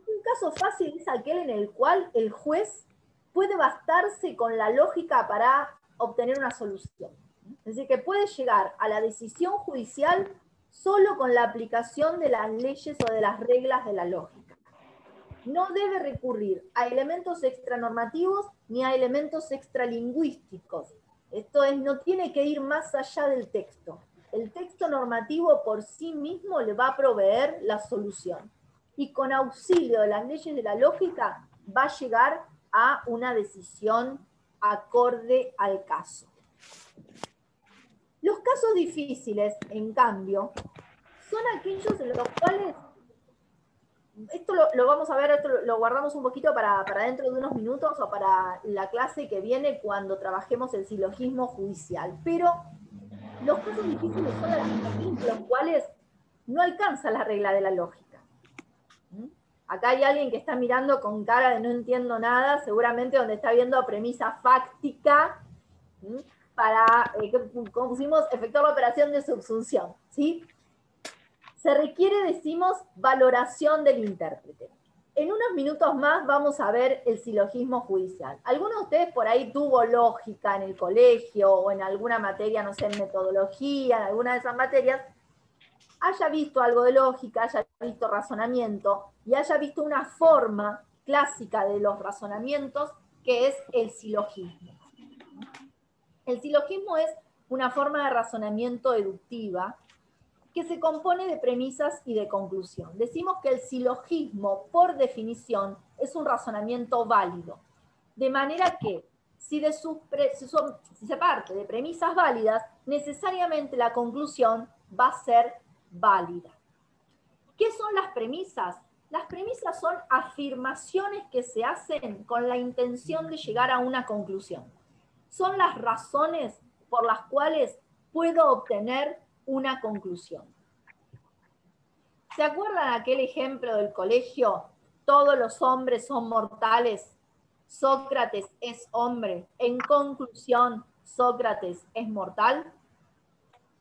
Un caso fácil es aquel en el cual el juez puede bastarse con la lógica para obtener una solución. Es decir, que puede llegar a la decisión judicial solo con la aplicación de las leyes o de las reglas de la lógica. No debe recurrir a elementos extranormativos ni a elementos extralingüísticos. Esto es, no tiene que ir más allá del texto. El texto normativo por sí mismo le va a proveer la solución. Y con auxilio de las leyes de la lógica va a llegar a una decisión acorde al caso. Los casos difíciles, en cambio, son aquellos en los cuales, esto lo vamos a ver, esto lo guardamos un poquito para dentro de unos minutos o para la clase que viene cuando trabajemos el silogismo judicial, pero los casos difíciles son los cuales no alcanza la regla de la lógica. Acá hay alguien que está mirando con cara de no entiendo nada, seguramente donde está viendo premisa fáctica, para, como pusimos, efectuar la operación de subsunción, ¿sí? Se requiere, decimos, valoración del intérprete. En unos minutos más vamos a ver el silogismo judicial. ¿Alguno de ustedes por ahí tuvo lógica en el colegio o en alguna materia, no sé, en metodología, en alguna de esas materias, haya visto algo de lógica, haya visto razonamiento y haya visto una forma clásica de los razonamientos que es el silogismo? El silogismo es una forma de razonamiento deductiva que se compone de premisas y de conclusión. Decimos que el silogismo, por definición, es un razonamiento válido. De manera que, si se parte de premisas válidas, necesariamente la conclusión va a ser válida. ¿Qué son las premisas? Las premisas son afirmaciones que se hacen con la intención de llegar a una conclusión. Son las razones por las cuales puedo obtener una conclusión. ¿Se acuerdan aquel ejemplo del colegio? Todos los hombres son mortales. Sócrates es hombre. En conclusión, Sócrates es mortal.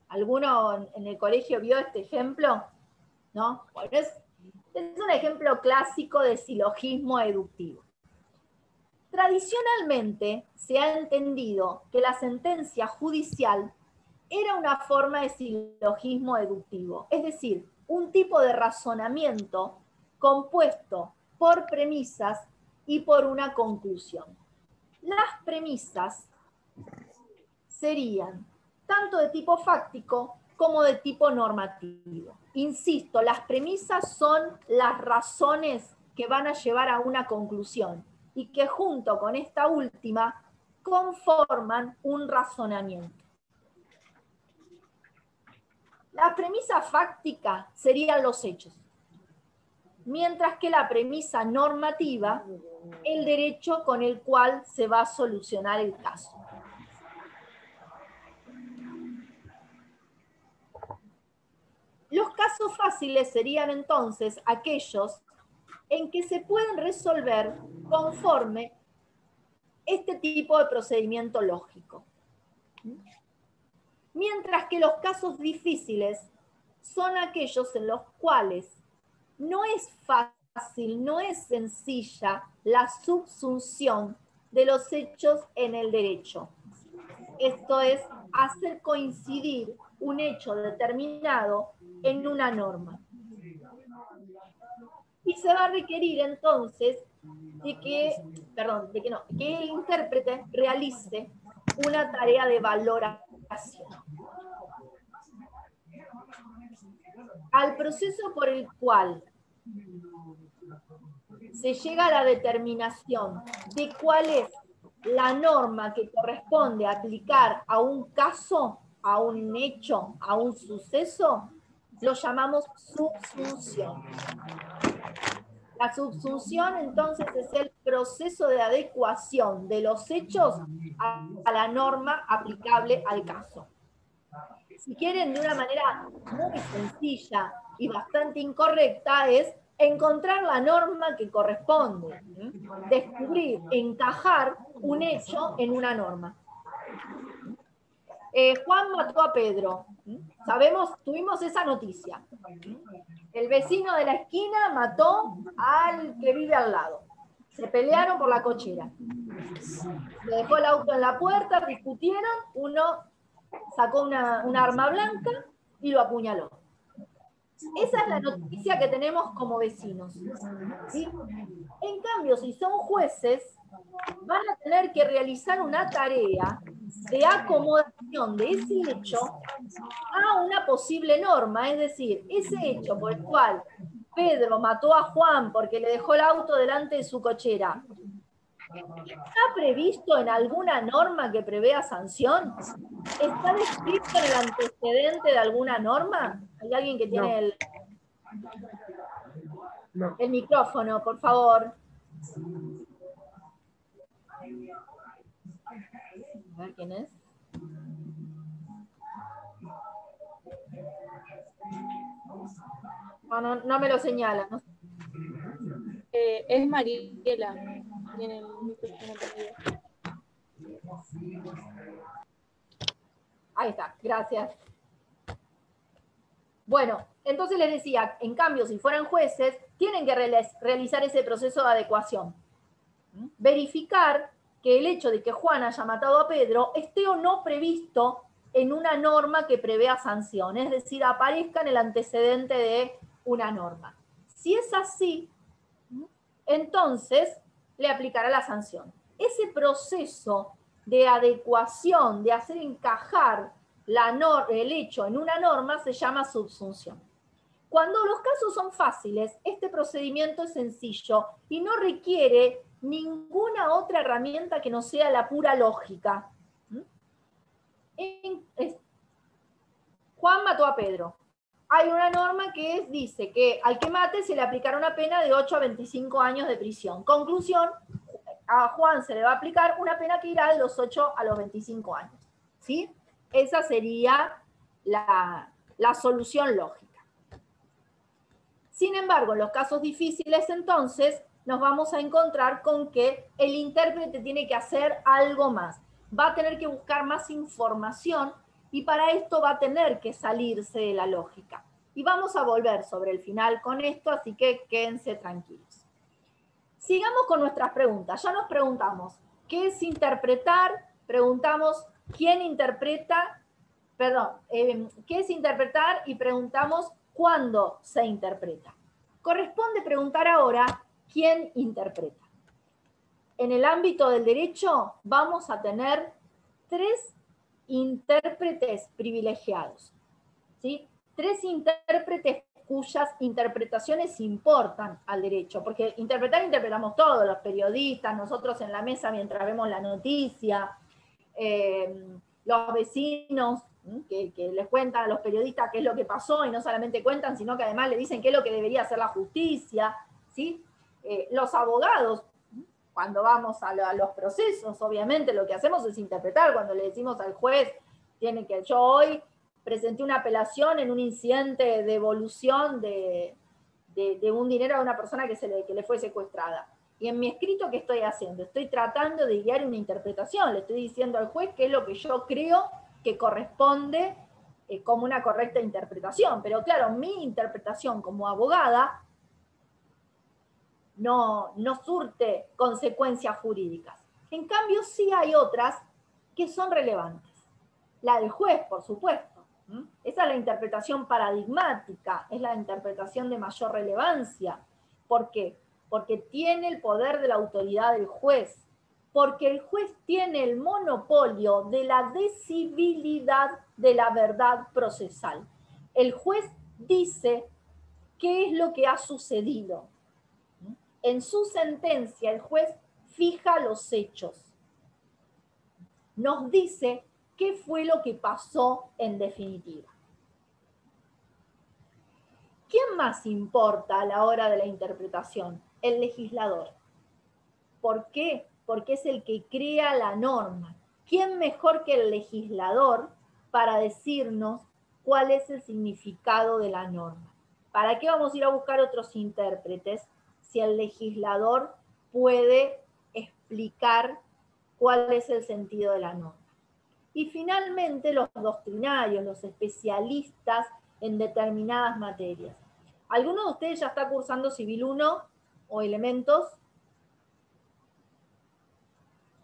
¿Alguno en el colegio vio este ejemplo? ¿No? Bueno, es un ejemplo clásico de silogismo deductivo. Tradicionalmente se ha entendido que la sentencia judicial era una forma de silogismo deductivo, es decir, un tipo de razonamiento compuesto por premisas y por una conclusión. Las premisas serían tanto de tipo fáctico como de tipo normativo. Insisto, las premisas son las razones que van a llevar a una conclusión y que junto con esta última conforman un razonamiento. La premisa fáctica serían los hechos, mientras que la premisa normativa el derecho con el cual se va a solucionar el caso. Los casos fáciles serían entonces aquellos en que se pueden resolver conforme este tipo de procedimiento lógico. Mientras que los casos difíciles son aquellos en los cuales no es fácil, no es sencilla la subsunción de los hechos en el derecho. Esto es, hacer coincidir un hecho determinado en una norma. Y se va a requerir entonces que el intérprete realice una tarea de valoración. Al proceso por el cual se llega a la determinación de cuál es la norma que corresponde aplicar a un caso, a un hecho, a un suceso, lo llamamos subsunción. La subsunción, entonces, es el proceso de adecuación de los hechos a la norma aplicable al caso. Si quieren, de una manera muy sencilla y bastante incorrecta, es encontrar la norma que corresponde, descubrir, encajar un hecho en una norma. Juan mató a Pedro. Sabemos, tuvimos esa noticia. El vecino de la esquina mató al que vive al lado. Se pelearon por la cochera. Le dejó el auto en la puerta, discutieron, uno sacó una arma blanca y lo apuñaló. Esa es la noticia que tenemos como vecinos, ¿sí? En cambio, si son jueces, van a tener que realizar una tarea de acomodación de ese hecho a una posible norma, es decir, ese hecho por el cual Pedro mató a Juan porque le dejó el auto delante de su cochera, ¿está previsto en alguna norma que prevea sanción? ¿Está descrito en el antecedente de alguna norma? ¿Hay alguien que tiene el micrófono, por favor? A ver quién es. No me lo señala. ¿No? Es Mariela. Tiene el micrófono perdido. Ahí está, gracias. Bueno, entonces les decía, en cambio, si fueran jueces, tienen que realizar ese proceso de adecuación. Verificar que el hecho de que Juan haya matado a Pedro esté o no previsto en una norma que prevea sanción, es decir, aparezca en el antecedente de una norma. Si es así, entonces le aplicará la sanción. Ese proceso de adecuación, de hacer encajar el hecho en una norma, se llama subsunción. Cuando los casos son fáciles, este procedimiento es sencillo y no requiere ninguna otra herramienta que no sea la pura lógica. Juan mató a Pedro. Hay una norma que dice que al que mate se le aplicará una pena de 8 a 25 años de prisión. Conclusión, a Juan se le va a aplicar una pena que irá de los 8 a los 25 años. ¿Sí? Esa sería la solución lógica. Sin embargo, en los casos difíciles, entonces, nos vamos a encontrar con que el intérprete tiene que hacer algo más. Va a tener que buscar más información y para esto va a tener que salirse de la lógica. Y vamos a volver sobre el final con esto, así que quédense tranquilos. Sigamos con nuestras preguntas. Ya nos preguntamos, ¿qué es interpretar? Preguntamos, ¿quién interpreta? Perdón, ¿qué es interpretar? Y preguntamos, ¿cuándo se interpreta? Corresponde preguntar ahora, ¿quién interpreta? En el ámbito del derecho vamos a tener 3 intérpretes privilegiados, ¿sí? 3 intérpretes cuyas interpretaciones importan al derecho, porque interpretamos todos, los periodistas, nosotros en la mesa mientras vemos la noticia, los vecinos que les cuentan a los periodistas qué es lo que pasó, y no solamente cuentan, sino que además le dicen qué es lo que debería hacer la justicia, ¿sí? Los abogados cuando vamos a los procesos, obviamente lo que hacemos es interpretar. Cuando le decimos al juez, yo hoy presenté una apelación en un incidente de devolución de un dinero a una persona que le fue secuestrada. Y en mi escrito, ¿qué estoy haciendo? Estoy tratando de guiar una interpretación. Le estoy diciendo al juez qué es lo que yo creo que corresponde como una correcta interpretación. Pero claro, mi interpretación como abogada no surte consecuencias jurídicas. En cambio, sí hay otras que son relevantes. La del juez, por supuesto. Esa es la interpretación paradigmática, es la interpretación de mayor relevancia. ¿Por qué? Porque tiene el poder de la autoridad del juez, porque el juez tiene el monopolio de la decibilidad de la verdad procesal. El juez dice qué es lo que ha sucedido. En su sentencia, el juez fija los hechos. Nos dice qué fue lo que pasó en definitiva. ¿Quién más importa a la hora de la interpretación? El legislador. ¿Por qué? Porque es el que crea la norma. ¿Quién mejor que el legislador para decirnos cuál es el significado de la norma? ¿Para qué vamos a ir a buscar otros intérpretes si el legislador puede explicar cuál es el sentido de la norma? Y finalmente los doctrinarios, los especialistas en determinadas materias. ¿Alguno de ustedes ya está cursando Civil 1 o Elementos?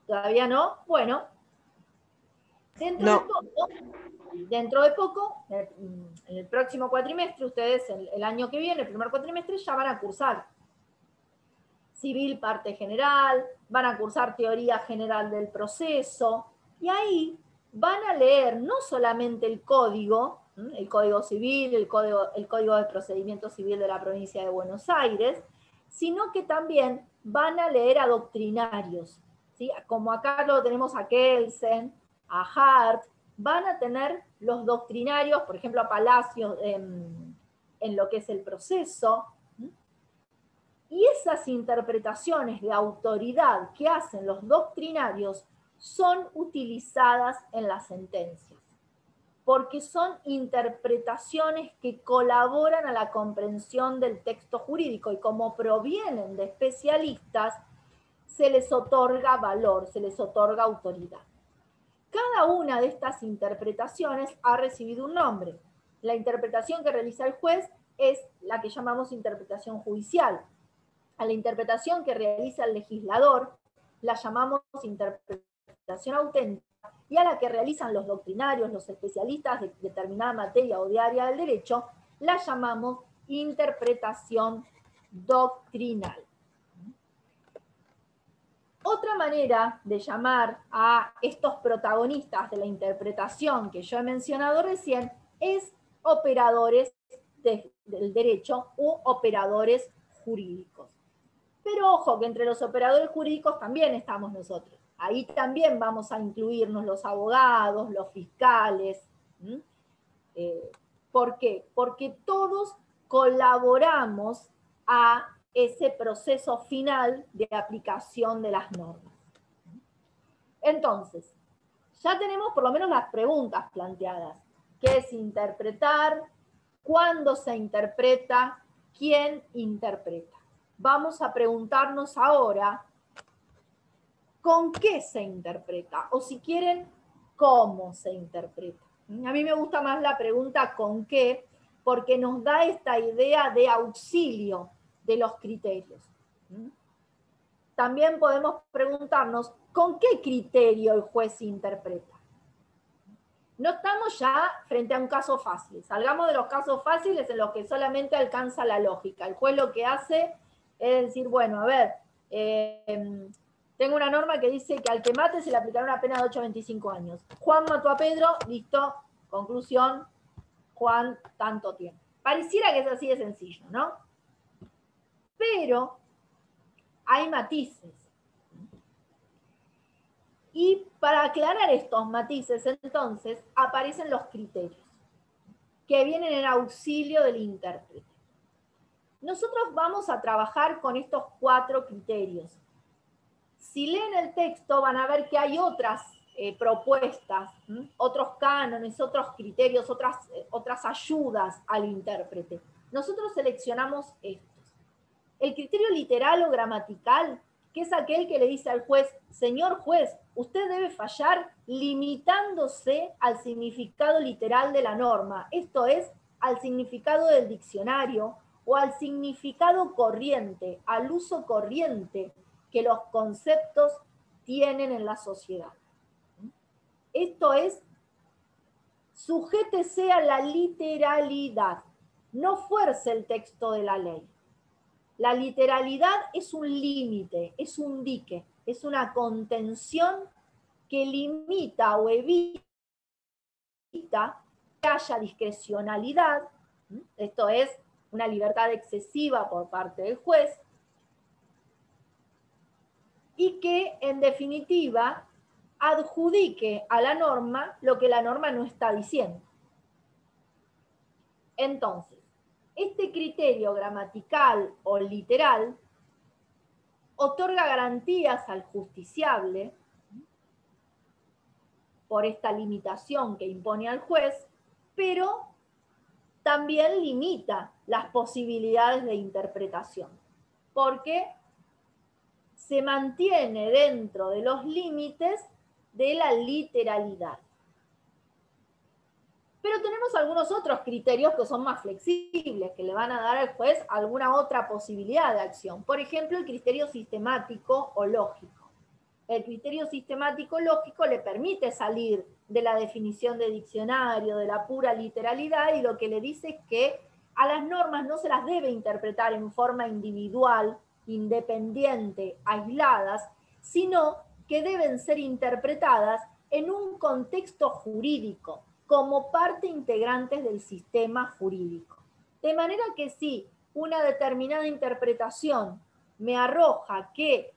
¿Todavía no? Bueno, dentro de poco, en el próximo cuatrimestre, ustedes el año que viene, el primer cuatrimestre, ya van a cursar Civil parte general, van a cursar Teoría general del proceso, y ahí van a leer no solamente el código civil, el código de procedimiento civil de la provincia de Buenos Aires, sino que también van a leer a doctrinarios, ¿sí? Como acá lo tenemos a Kelsen, a Hart, van a tener los doctrinarios, por ejemplo a Palacios en lo que es el proceso, y esas interpretaciones de autoridad que hacen los doctrinarios son utilizadas en las sentencias, porque son interpretaciones que colaboran a la comprensión del texto jurídico, y como provienen de especialistas, se les otorga valor, se les otorga autoridad. Cada una de estas interpretaciones ha recibido un nombre. La interpretación que realiza el juez es la que llamamos interpretación judicial. A la interpretación que realiza el legislador la llamamos interpretación auténtica, y a la que realizan los doctrinarios, los especialistas de determinada materia o de área del derecho, la llamamos interpretación doctrinal. Otra manera de llamar a estos protagonistas de la interpretación que yo he mencionado recién es operadores del derecho u operadores jurídicos. Pero ojo que entre los operadores jurídicos también estamos nosotros. Ahí también vamos a incluirnos los abogados, los fiscales. ¿Por qué? Porque todos colaboramos a ese proceso final de aplicación de las normas. Entonces, ya tenemos por lo menos las preguntas planteadas. ¿Qué es interpretar? ¿Cuándo se interpreta? ¿Quién interpreta? Vamos a preguntarnos ahora con qué se interpreta, o si quieren, cómo se interpreta. A mí me gusta más la pregunta con qué, porque nos da esta idea de auxilio de los criterios. También podemos preguntarnos con qué criterio el juez interpreta. No estamos ya frente a un caso fácil. Salgamos de los casos fáciles en los que solamente alcanza la lógica. El juez lo que hace es decir, bueno, a ver, tengo una norma que dice que al que mate se le aplicará una pena de 8 a 25 años. Juan mató a Pedro, listo, conclusión, Juan tanto tiempo. Pareciera que es así de sencillo, ¿no? Pero hay matices. Y para aclarar estos matices, entonces, aparecen los criterios, que vienen en auxilio del intérprete. Nosotros vamos a trabajar con estos 4 criterios. Si leen el texto van a ver que hay otras propuestas, otros cánones, otros criterios, otras ayudas al intérprete. Nosotros seleccionamos estos. El criterio literal o gramatical, que es aquel que le dice al juez, señor juez, usted debe fallar limitándose al significado literal de la norma, esto es, al significado del diccionario o al significado corriente, al uso corriente que los conceptos tienen en la sociedad. Esto es, sujétese a la literalidad, no fuerce el texto de la ley. La literalidad es un límite, es un dique, es una contención que limita o evita que haya discrecionalidad, esto es, una libertad excesiva por parte del juez, y que, en definitiva, adjudique a la norma lo que la norma no está diciendo. Entonces, este criterio gramatical o literal otorga garantías al justiciable por esta limitación que impone al juez, pero también limita las posibilidades de interpretación, porque se mantiene dentro de los límites de la literalidad. Pero tenemos algunos otros criterios que son más flexibles, que le van a dar al juez alguna otra posibilidad de acción. Por ejemplo, el criterio sistemático o lógico. El criterio sistemático lógico le permite salir de la definición de diccionario, de la pura literalidad, y lo que le dice es que a las normas no se las debe interpretar en forma individual, independiente, aisladas, sino que deben ser interpretadas en un contexto jurídico, como parte integrante del sistema jurídico. De manera que si una determinada interpretación me arroja que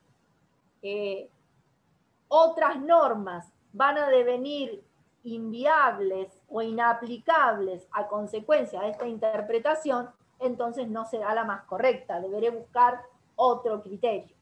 otras normas van a devenir inviables o inaplicables a consecuencia de esta interpretación, entonces no será la más correcta, deberé buscar otro criterio.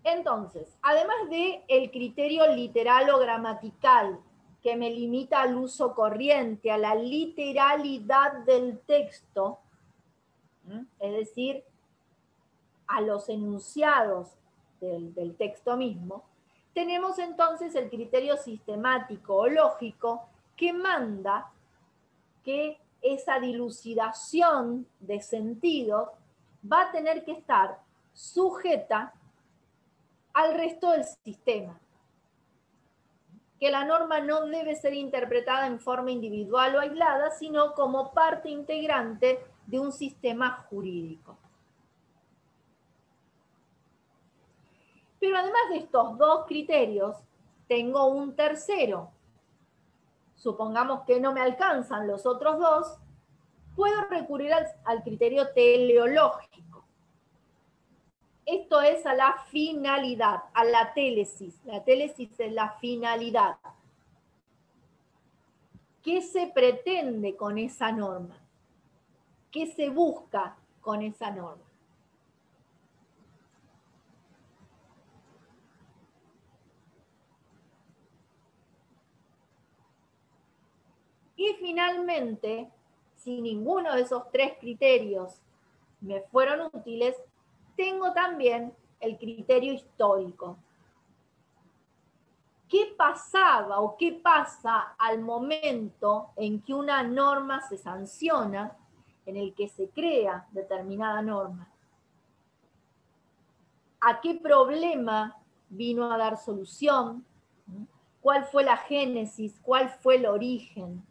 Entonces, además del criterio literal o gramatical, que me limita al uso corriente, a la literalidad del texto, es decir, a los enunciados del texto mismo, tenemos entonces el criterio sistemático o lógico que manda que esa dilucidación de sentido va a tener que estar sujeta al resto del sistema. Que la norma no debe ser interpretada en forma individual o aislada, sino como parte integrante de un sistema jurídico. Pero además de estos dos criterios, tengo un tercero. Supongamos que no me alcanzan los otros dos, puedo recurrir al criterio teleológico. Esto es a la finalidad, a la télesis. La télesis es la finalidad. ¿Qué se pretende con esa norma? ¿Qué se busca con esa norma? Y finalmente, si ninguno de esos tres criterios me fueron útiles, tengo también el criterio histórico. ¿Qué pasaba o qué pasa al momento en que una norma se sanciona, en el que se crea determinada norma? ¿A qué problema vino a dar solución? ¿Cuál fue la génesis? ¿Cuál fue el origen?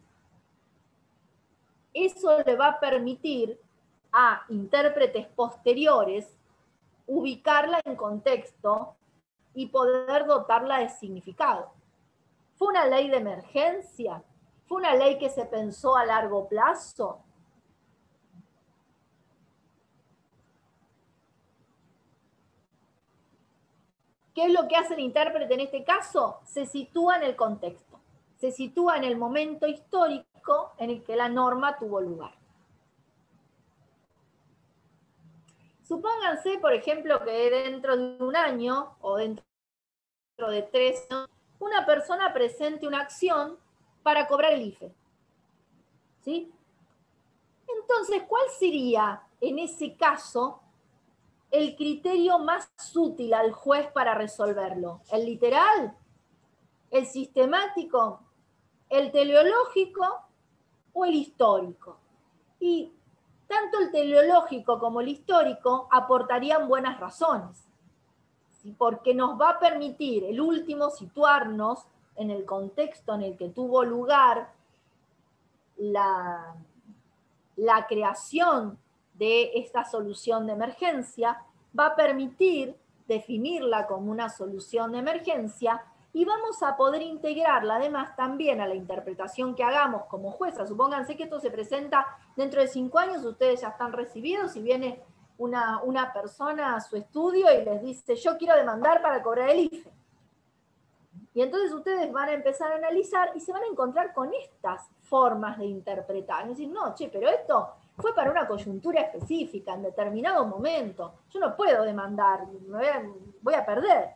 Eso le va a permitir a intérpretes posteriores ubicarla en contexto y poder dotarla de significado. ¿Fue una ley de emergencia? ¿Fue una ley que se pensó a largo plazo? ¿Qué es lo que hace el intérprete en este caso? Se sitúa en el contexto. se sitúa en el momento histórico en el que la norma tuvo lugar. Supónganse, por ejemplo, que dentro de un año o dentro de 3 años, una persona presente una acción para cobrar el IFE. ¿Sí? Entonces, ¿cuál sería en ese caso el criterio más útil al juez para resolverlo? ¿El literal? ¿El sistemático? ¿El teleológico? ¿O el histórico? Y tanto el teleológico como el histórico aportarían buenas razones, ¿sí? Porque nos va a permitir el último situarnos en el contexto en el que tuvo lugar la creación de esta solución de emergencia, va a permitir definirla como una solución de emergencia y vamos a poder integrarla además también a la interpretación que hagamos como jueza. Supónganse que esto se presenta dentro de 5 años, ustedes ya están recibidos y viene una persona a su estudio y les dice, yo quiero demandar para cobrar el IFE. Y entonces ustedes van a empezar a analizar y se van a encontrar con estas formas de interpretar. Es decir, no, pero esto fue para una coyuntura específica, en determinado momento. Yo no puedo demandar, voy a perder.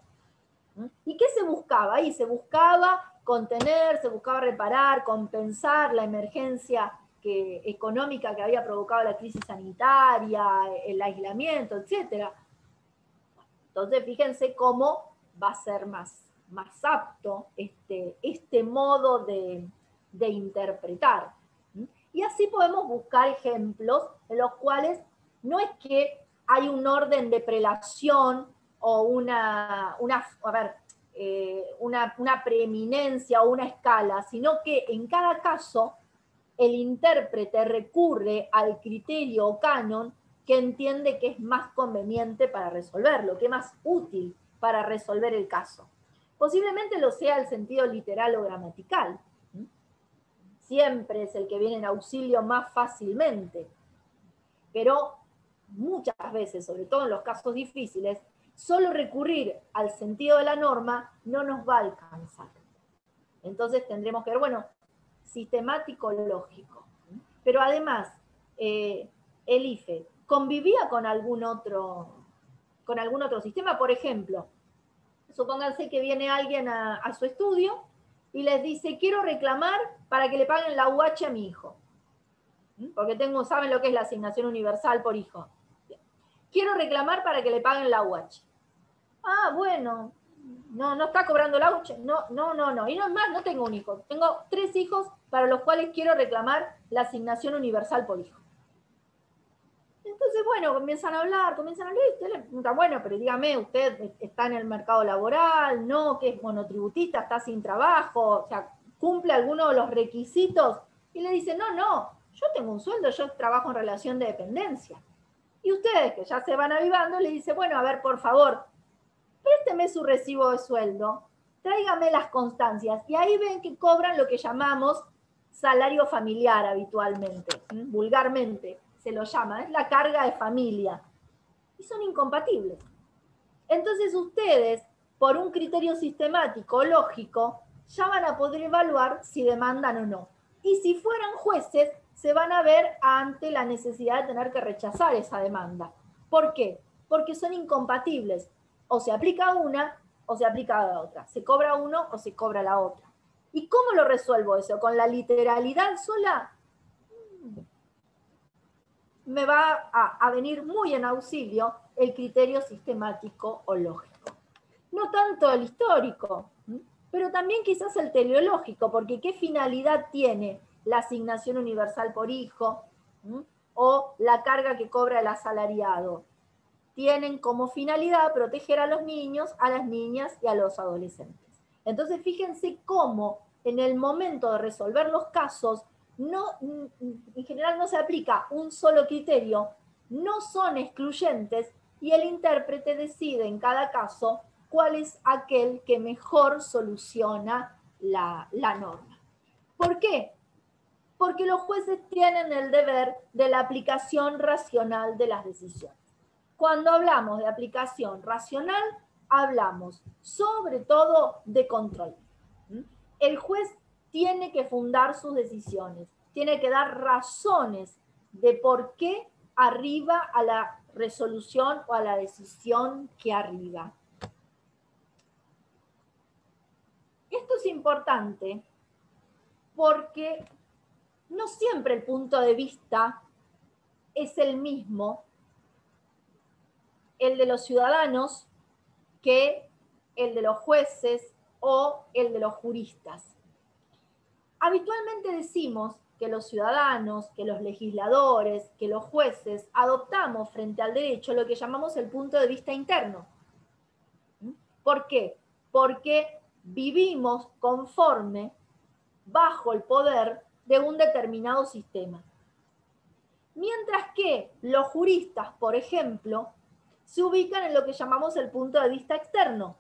¿Y qué se buscaba? Ahí se buscaba contener, se buscaba reparar, compensar la emergencia económica que había provocado la crisis sanitaria, el aislamiento, etc. Entonces, fíjense cómo va a ser más apto este modo de interpretar. Y así podemos buscar ejemplos en los cuales no es que hay un orden de prelación o una preeminencia o una escala, sino que en cada caso el intérprete recurre al criterio o canon que entiende que es más conveniente para resolverlo, que es más útil para resolver el caso. Posiblemente lo sea el sentido literal o gramatical. Siempre es el que viene en auxilio más fácilmente. Pero muchas veces, sobre todo en los casos difíciles, solo recurrir al sentido de la norma no nos va a alcanzar. Entonces tendremos que ver, bueno, sistemático, lógico. Pero además, el IFE convivía con algún otro sistema. Por ejemplo, supónganse que viene alguien a su estudio y les dice, quiero reclamar para que le paguen la UH a mi hijo. Porque saben lo que es la asignación universal por hijo. Quiero reclamar para que le paguen la UH. Ah, bueno, no está cobrando la UH. No. Y no es más, no tengo un hijo. Tengo 3 hijos para los cuales quiero reclamar la asignación universal por hijo. Entonces, bueno, comienzan a hablar, y usted le pregunta, bueno, pero dígame, usted está en el mercado laboral, ¿no? Que es monotributista, está sin trabajo, o sea, cumple alguno de los requisitos. Y le dice, no, yo tengo un sueldo, yo trabajo en relación de dependencia. Y ustedes, que ya se van avivando, le dice, bueno, a ver, por favor, présteme su recibo de sueldo, tráigame las constancias. Y ahí ven que cobran lo que llamamos salario familiar habitualmente, vulgarmente se lo llama, es la carga de familia. Y son incompatibles. Entonces ustedes, por un criterio sistemático, lógico, ya van a poder evaluar si demandan o no. Y si fueran jueces, se van a ver ante la necesidad de tener que rechazar esa demanda. ¿Por qué? Porque son incompatibles. O se aplica una o se aplica la otra. Se cobra uno o se cobra la otra. ¿Y cómo lo resuelvo eso? ¿Con la literalidad sola? Me va a venir muy en auxilio el criterio sistemático o lógico. No tanto el histórico, pero también quizás el teleológico, porque ¿qué finalidad tiene la asignación universal por hijo o la carga que cobra el asalariado? Tienen como finalidad proteger a los niños, a las niñas y a los adolescentes. Entonces fíjense cómo en el momento de resolver los casos, en general no se aplica un solo criterio, no son excluyentes y el intérprete decide en cada caso cuál es aquel que mejor soluciona la norma. ¿Por qué? Porque los jueces tienen el deber de la aplicación racional de las decisiones. Cuando hablamos de aplicación racional, hablamos sobre todo de control. El juez tiene que fundar sus decisiones, tiene que dar razones de por qué arriba a la resolución o a la decisión que arriba. Esto es importante porque no siempre el punto de vista es el mismo, el de los ciudadanos, que el de los jueces o el de los juristas. Habitualmente decimos que los ciudadanos, que los legisladores, que los jueces adoptamos frente al derecho lo que llamamos el punto de vista interno. ¿Por qué? Porque vivimos conforme bajo el poder de un determinado sistema. Mientras que los juristas, por ejemplo, se ubican en lo que llamamos el punto de vista externo.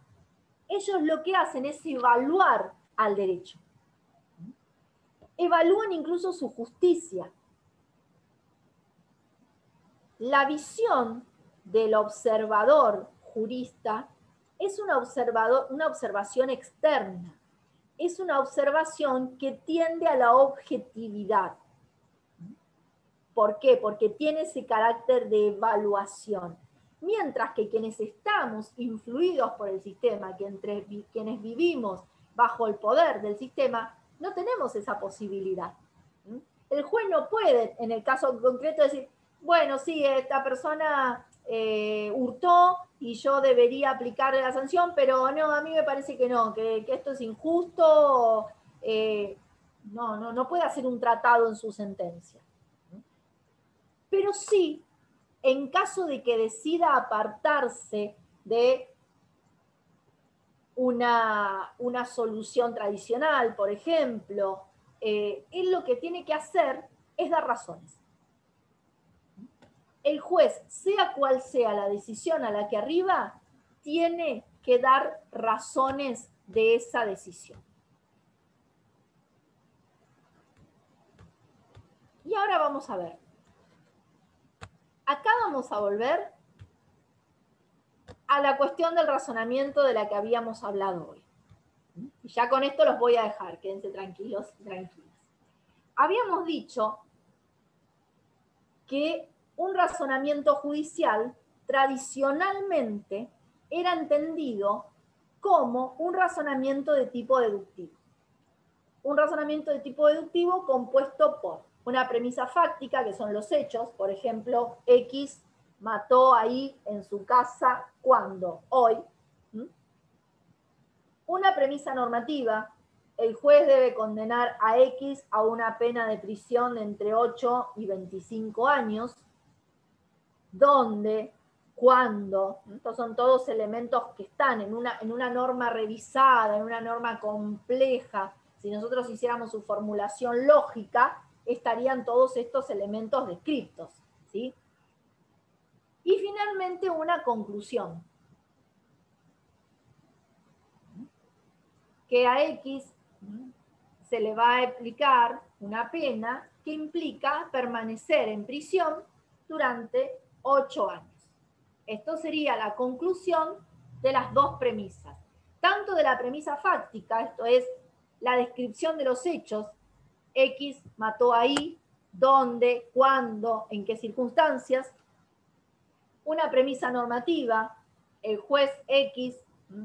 Ellos lo que hacen es evaluar al derecho. Evalúan incluso su justicia. La visión del observador jurista es una observación externa. Es una observación que tiende a la objetividad. ¿Por qué? Porque tiene ese carácter de evaluación. Mientras que quienes estamos influidos por el sistema, quienes vivimos bajo el poder del sistema, no tenemos esa posibilidad. El juez no puede, en el caso concreto, decir, bueno, sí, esta persona hurtó y yo debería aplicarle la sanción, pero no, a mí me parece que no, que esto es injusto. No puede hacer un tratado en su sentencia. Pero sí, en caso de que decida apartarse de una solución tradicional, por ejemplo, él lo que tiene que hacer es dar razones. El juez, sea cual sea la decisión a la que arriba, tiene que dar razones de esa decisión. Y ahora vamos a ver. Acá vamos a volver a la cuestión del razonamiento de la que habíamos hablado hoy. Y ya con esto los voy a dejar, quédense tranquilos y tranquilas. Habíamos dicho que un razonamiento judicial tradicionalmente era entendido como un razonamiento de tipo deductivo. Un razonamiento de tipo deductivo compuesto por una premisa fáctica, que son los hechos, por ejemplo, X mató ahí en su casa, ¿cuándo? Hoy. Una premisa normativa, el juez debe condenar a X a una pena de prisión de entre 8 y 25 años, ¿dónde? ¿Cuándo? Estos son todos elementos que están en una norma revisada, en una norma compleja. Si nosotros hiciéramos su formulación lógica, estarían todos estos elementos descritos, ¿sí? Y finalmente una conclusión. Que a X se le va a aplicar una pena que implica permanecer en prisión durante 8 años. Esto sería la conclusión de las dos premisas. Tanto de la premisa fáctica, esto es la descripción de los hechos, X mató ahí, dónde, cuándo, en qué circunstancias. Una premisa normativa, el juez X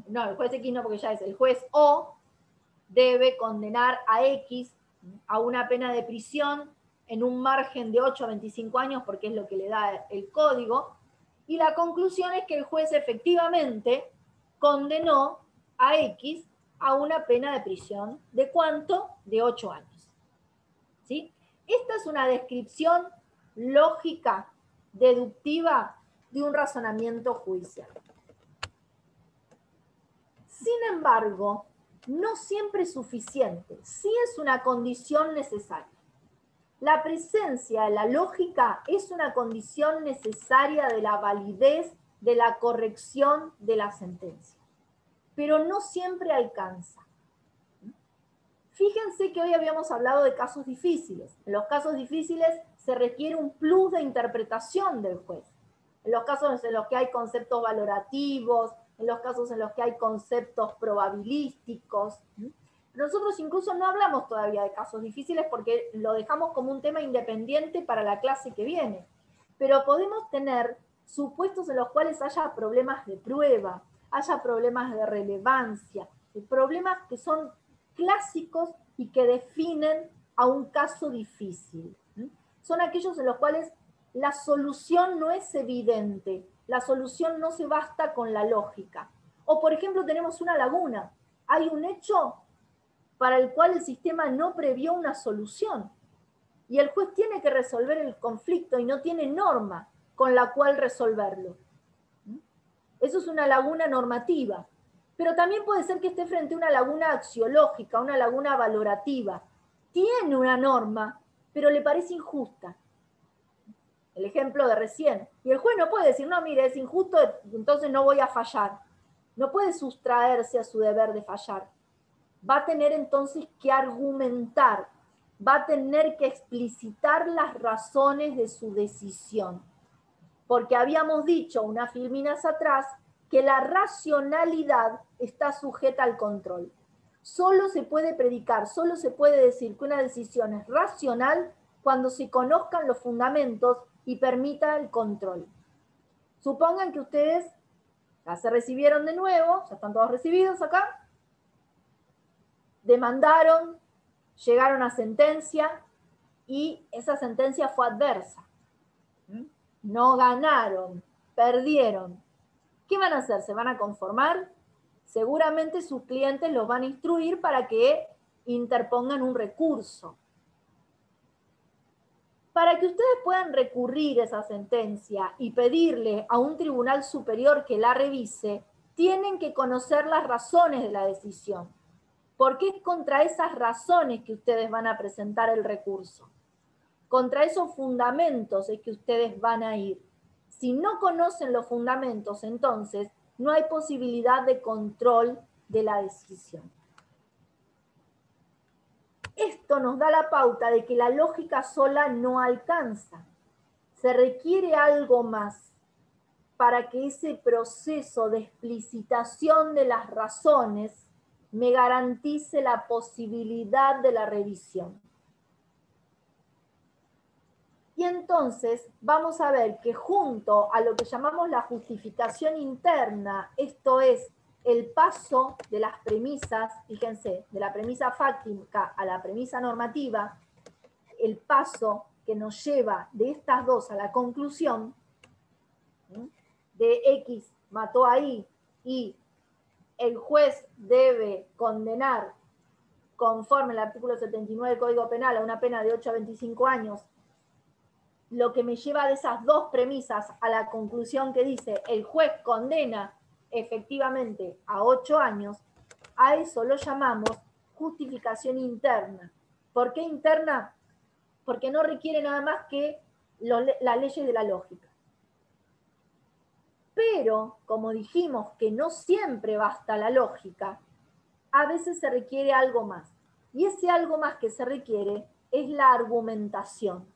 no porque ya es el juez O, debe condenar a X a una pena de prisión en un margen de 8 a 25 años, porque es lo que le da el código, y la conclusión es que el juez efectivamente condenó a X a una pena de prisión, ¿de cuánto? De 8 años. ¿Sí? Esta es una descripción lógica, deductiva, de un razonamiento judicial. Sin embargo, no siempre es suficiente, sí es una condición necesaria. La presencia de la lógica es una condición necesaria de la validez de la corrección de la sentencia, pero no siempre alcanza. Fíjense que hoy habíamos hablado de casos difíciles. En los casos difíciles se requiere un plus de interpretación del juez. En los casos en los que hay conceptos valorativos, en los casos en los que hay conceptos probabilísticos. Nosotros incluso no hablamos todavía de casos difíciles porque lo dejamos como un tema independiente para la clase que viene. Pero podemos tener supuestos en los cuales haya problemas de prueba, haya problemas de relevancia, problemas que son clásicos y que definen a un caso difícil. Son aquellos en los cuales la solución no es evidente, la solución no se basta con la lógica. O por ejemplo tenemos una laguna, hay un hecho para el cual el sistema no previó una solución. Y el juez tiene que resolver el conflicto y no tiene norma con la cual resolverlo. Eso es una laguna normativa. Pero también puede ser que esté frente a una laguna axiológica, una laguna valorativa. Tiene una norma, pero le parece injusta. El ejemplo de recién. Y el juez no puede decir, no, mire, es injusto, entonces no voy a fallar. No puede sustraerse a su deber de fallar. Va a tener entonces que argumentar, va a tener que explicitar las razones de su decisión. Porque habíamos dicho unas filminas atrás que la racionalidad está sujeta al control. Solo se puede predicar, solo se puede decir que una decisión es racional cuando se conozcan los fundamentos y permita el control. Supongan que ustedes ya se recibieron de nuevo, ya están todos recibidos acá, demandaron, llegaron a sentencia y esa sentencia fue adversa. No ganaron, perdieron. ¿Qué van a hacer? ¿Se van a conformar? Seguramente sus clientes los van a instruir para que interpongan un recurso. Para que ustedes puedan recurrir esa sentencia y pedirle a un tribunal superior que la revise, tienen que conocer las razones de la decisión. Porque es contra esas razones que ustedes van a presentar el recurso. Contra esos fundamentos es que ustedes van a ir. Si no conocen los fundamentos, entonces no hay posibilidad de control de la decisión. Esto nos da la pauta de que la lógica sola no alcanza. Se requiere algo más para que ese proceso de explicitación de las razones me garantice la posibilidad de la revisión. Y entonces vamos a ver que junto a lo que llamamos la justificación interna, esto es el paso de las premisas, fíjense, de la premisa fáctica a la premisa normativa, el paso que nos lleva de estas dos a la conclusión, de X mató a Y y el juez debe condenar conforme al artículo 79 del Código Penal a una pena de 8 a 25 años, lo que me lleva de esas dos premisas a la conclusión que dice el juez condena efectivamente a 8 años, a eso lo llamamos justificación interna. ¿Por qué interna? Porque no requiere nada más que las leyes de la lógica. Pero, como dijimos que no siempre basta la lógica, a veces se requiere algo más. Y ese algo más que se requiere es la argumentación.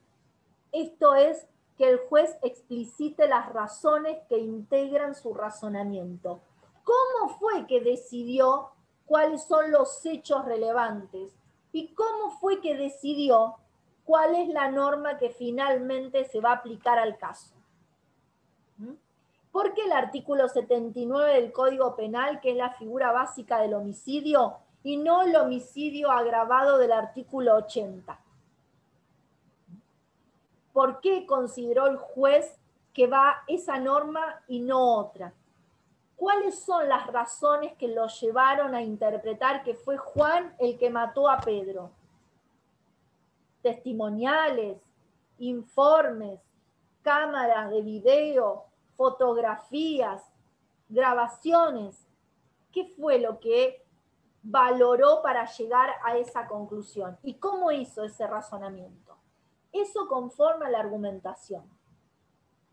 Esto es que el juez explicite las razones que integran su razonamiento. ¿Cómo fue que decidió cuáles son los hechos relevantes? ¿Y cómo fue que decidió cuál es la norma que finalmente se va a aplicar al caso? ¿Por qué el artículo 79 del Código Penal, que es la figura básica del homicidio, y no el homicidio agravado del artículo 80? ¿Por qué consideró el juez que va esa norma y no otra? ¿Cuáles son las razones que lo llevaron a interpretar que fue Juan el que mató a Pedro? Testimoniales, informes, cámaras de video, fotografías, grabaciones. ¿Qué fue lo que valoró para llegar a esa conclusión? ¿Y cómo hizo ese razonamiento? Eso conforma la argumentación.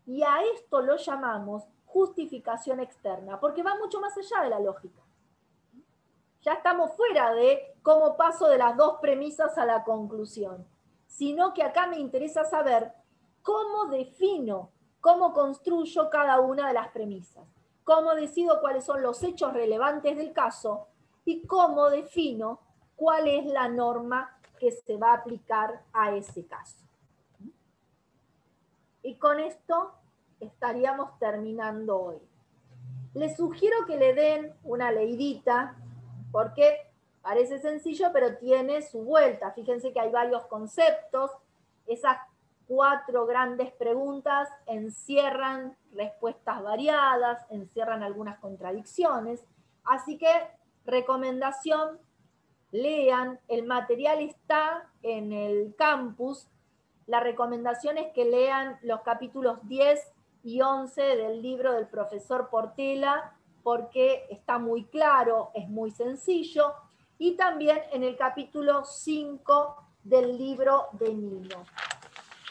Y a esto lo llamamos justificación externa, porque va mucho más allá de la lógica. Ya estamos fuera de cómo paso de las dos premisas a la conclusión, sino que acá me interesa saber cómo defino, cómo construyo cada una de las premisas, cómo decido cuáles son los hechos relevantes del caso y cómo defino cuál es la norma que se va a aplicar a ese caso. Y con esto estaríamos terminando hoy. Les sugiero que le den una leidita, porque parece sencillo, pero tiene su vuelta. Fíjense que hay varios conceptos. Esas 4 grandes preguntas encierran respuestas variadas, encierran algunas contradicciones. Así que, recomendación, lean. El material está en el campus. La recomendación es que lean los capítulos 10 y 11 del libro del profesor Portela, porque está muy claro, es muy sencillo, y también en el capítulo 5 del libro de Nino.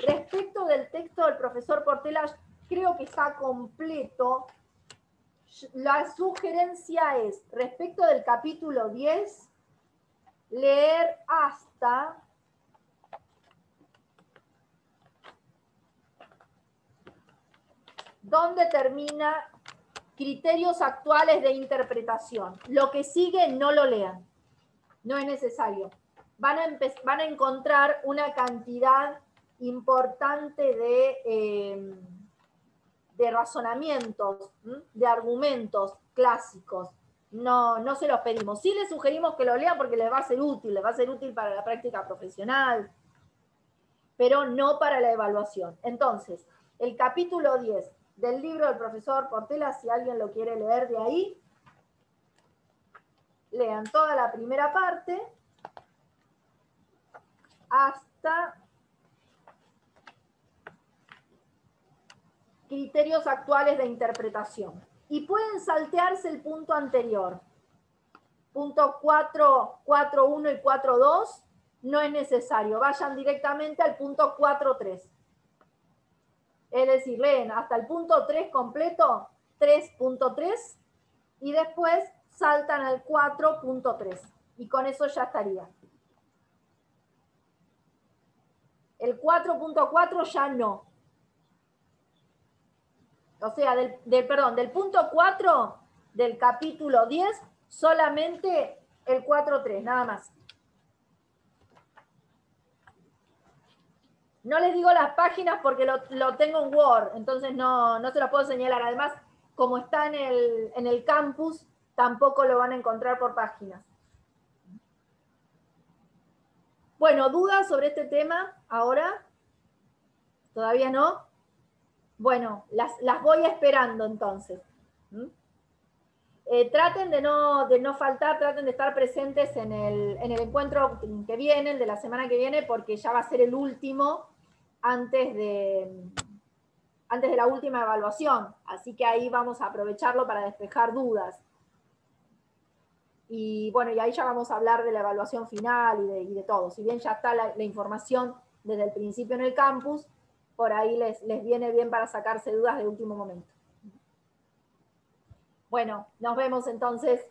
Respecto del texto del profesor Portela, creo que está completo. La sugerencia es, respecto del capítulo 10, leer hasta donde termina criterios actuales de interpretación. Lo que sigue no lo lean, no es necesario. Van a encontrar una cantidad importante de razonamientos, de argumentos clásicos. No se los pedimos. Sí les sugerimos que lo lean porque les va a ser útil para la práctica profesional, pero no para la evaluación. Entonces, el capítulo 10 del libro del profesor Portela, si alguien lo quiere leer de ahí, lean toda la primera parte hasta criterios actuales de interpretación. Y pueden saltearse el punto anterior. Punto 4.1 y 4.2 no es necesario. Vayan directamente al punto 4.3. Es decir, leen hasta el punto 3 completo, 3.3, y después saltan al 4.3. Y con eso ya estaría. El 4.4 ya no. O sea, del punto 4 del capítulo 10, solamente el 4.3, nada más. No les digo las páginas porque lo tengo en Word, entonces no se los puedo señalar. Además, como está en el campus, tampoco lo van a encontrar por páginas. Bueno, ¿dudas sobre este tema ahora? ¿Todavía no? Bueno, las voy esperando entonces. Traten de no faltar, traten de estar presentes en el encuentro que viene, el de la semana que viene, porque ya va a ser el último antes de la última evaluación. Así que ahí vamos a aprovecharlo para despejar dudas. Y bueno, y ahí ya vamos a hablar de la evaluación final y de todo. Si bien ya está la información desde el principio en el campus, por ahí les viene bien para sacarse dudas de último momento. Bueno, nos vemos entonces.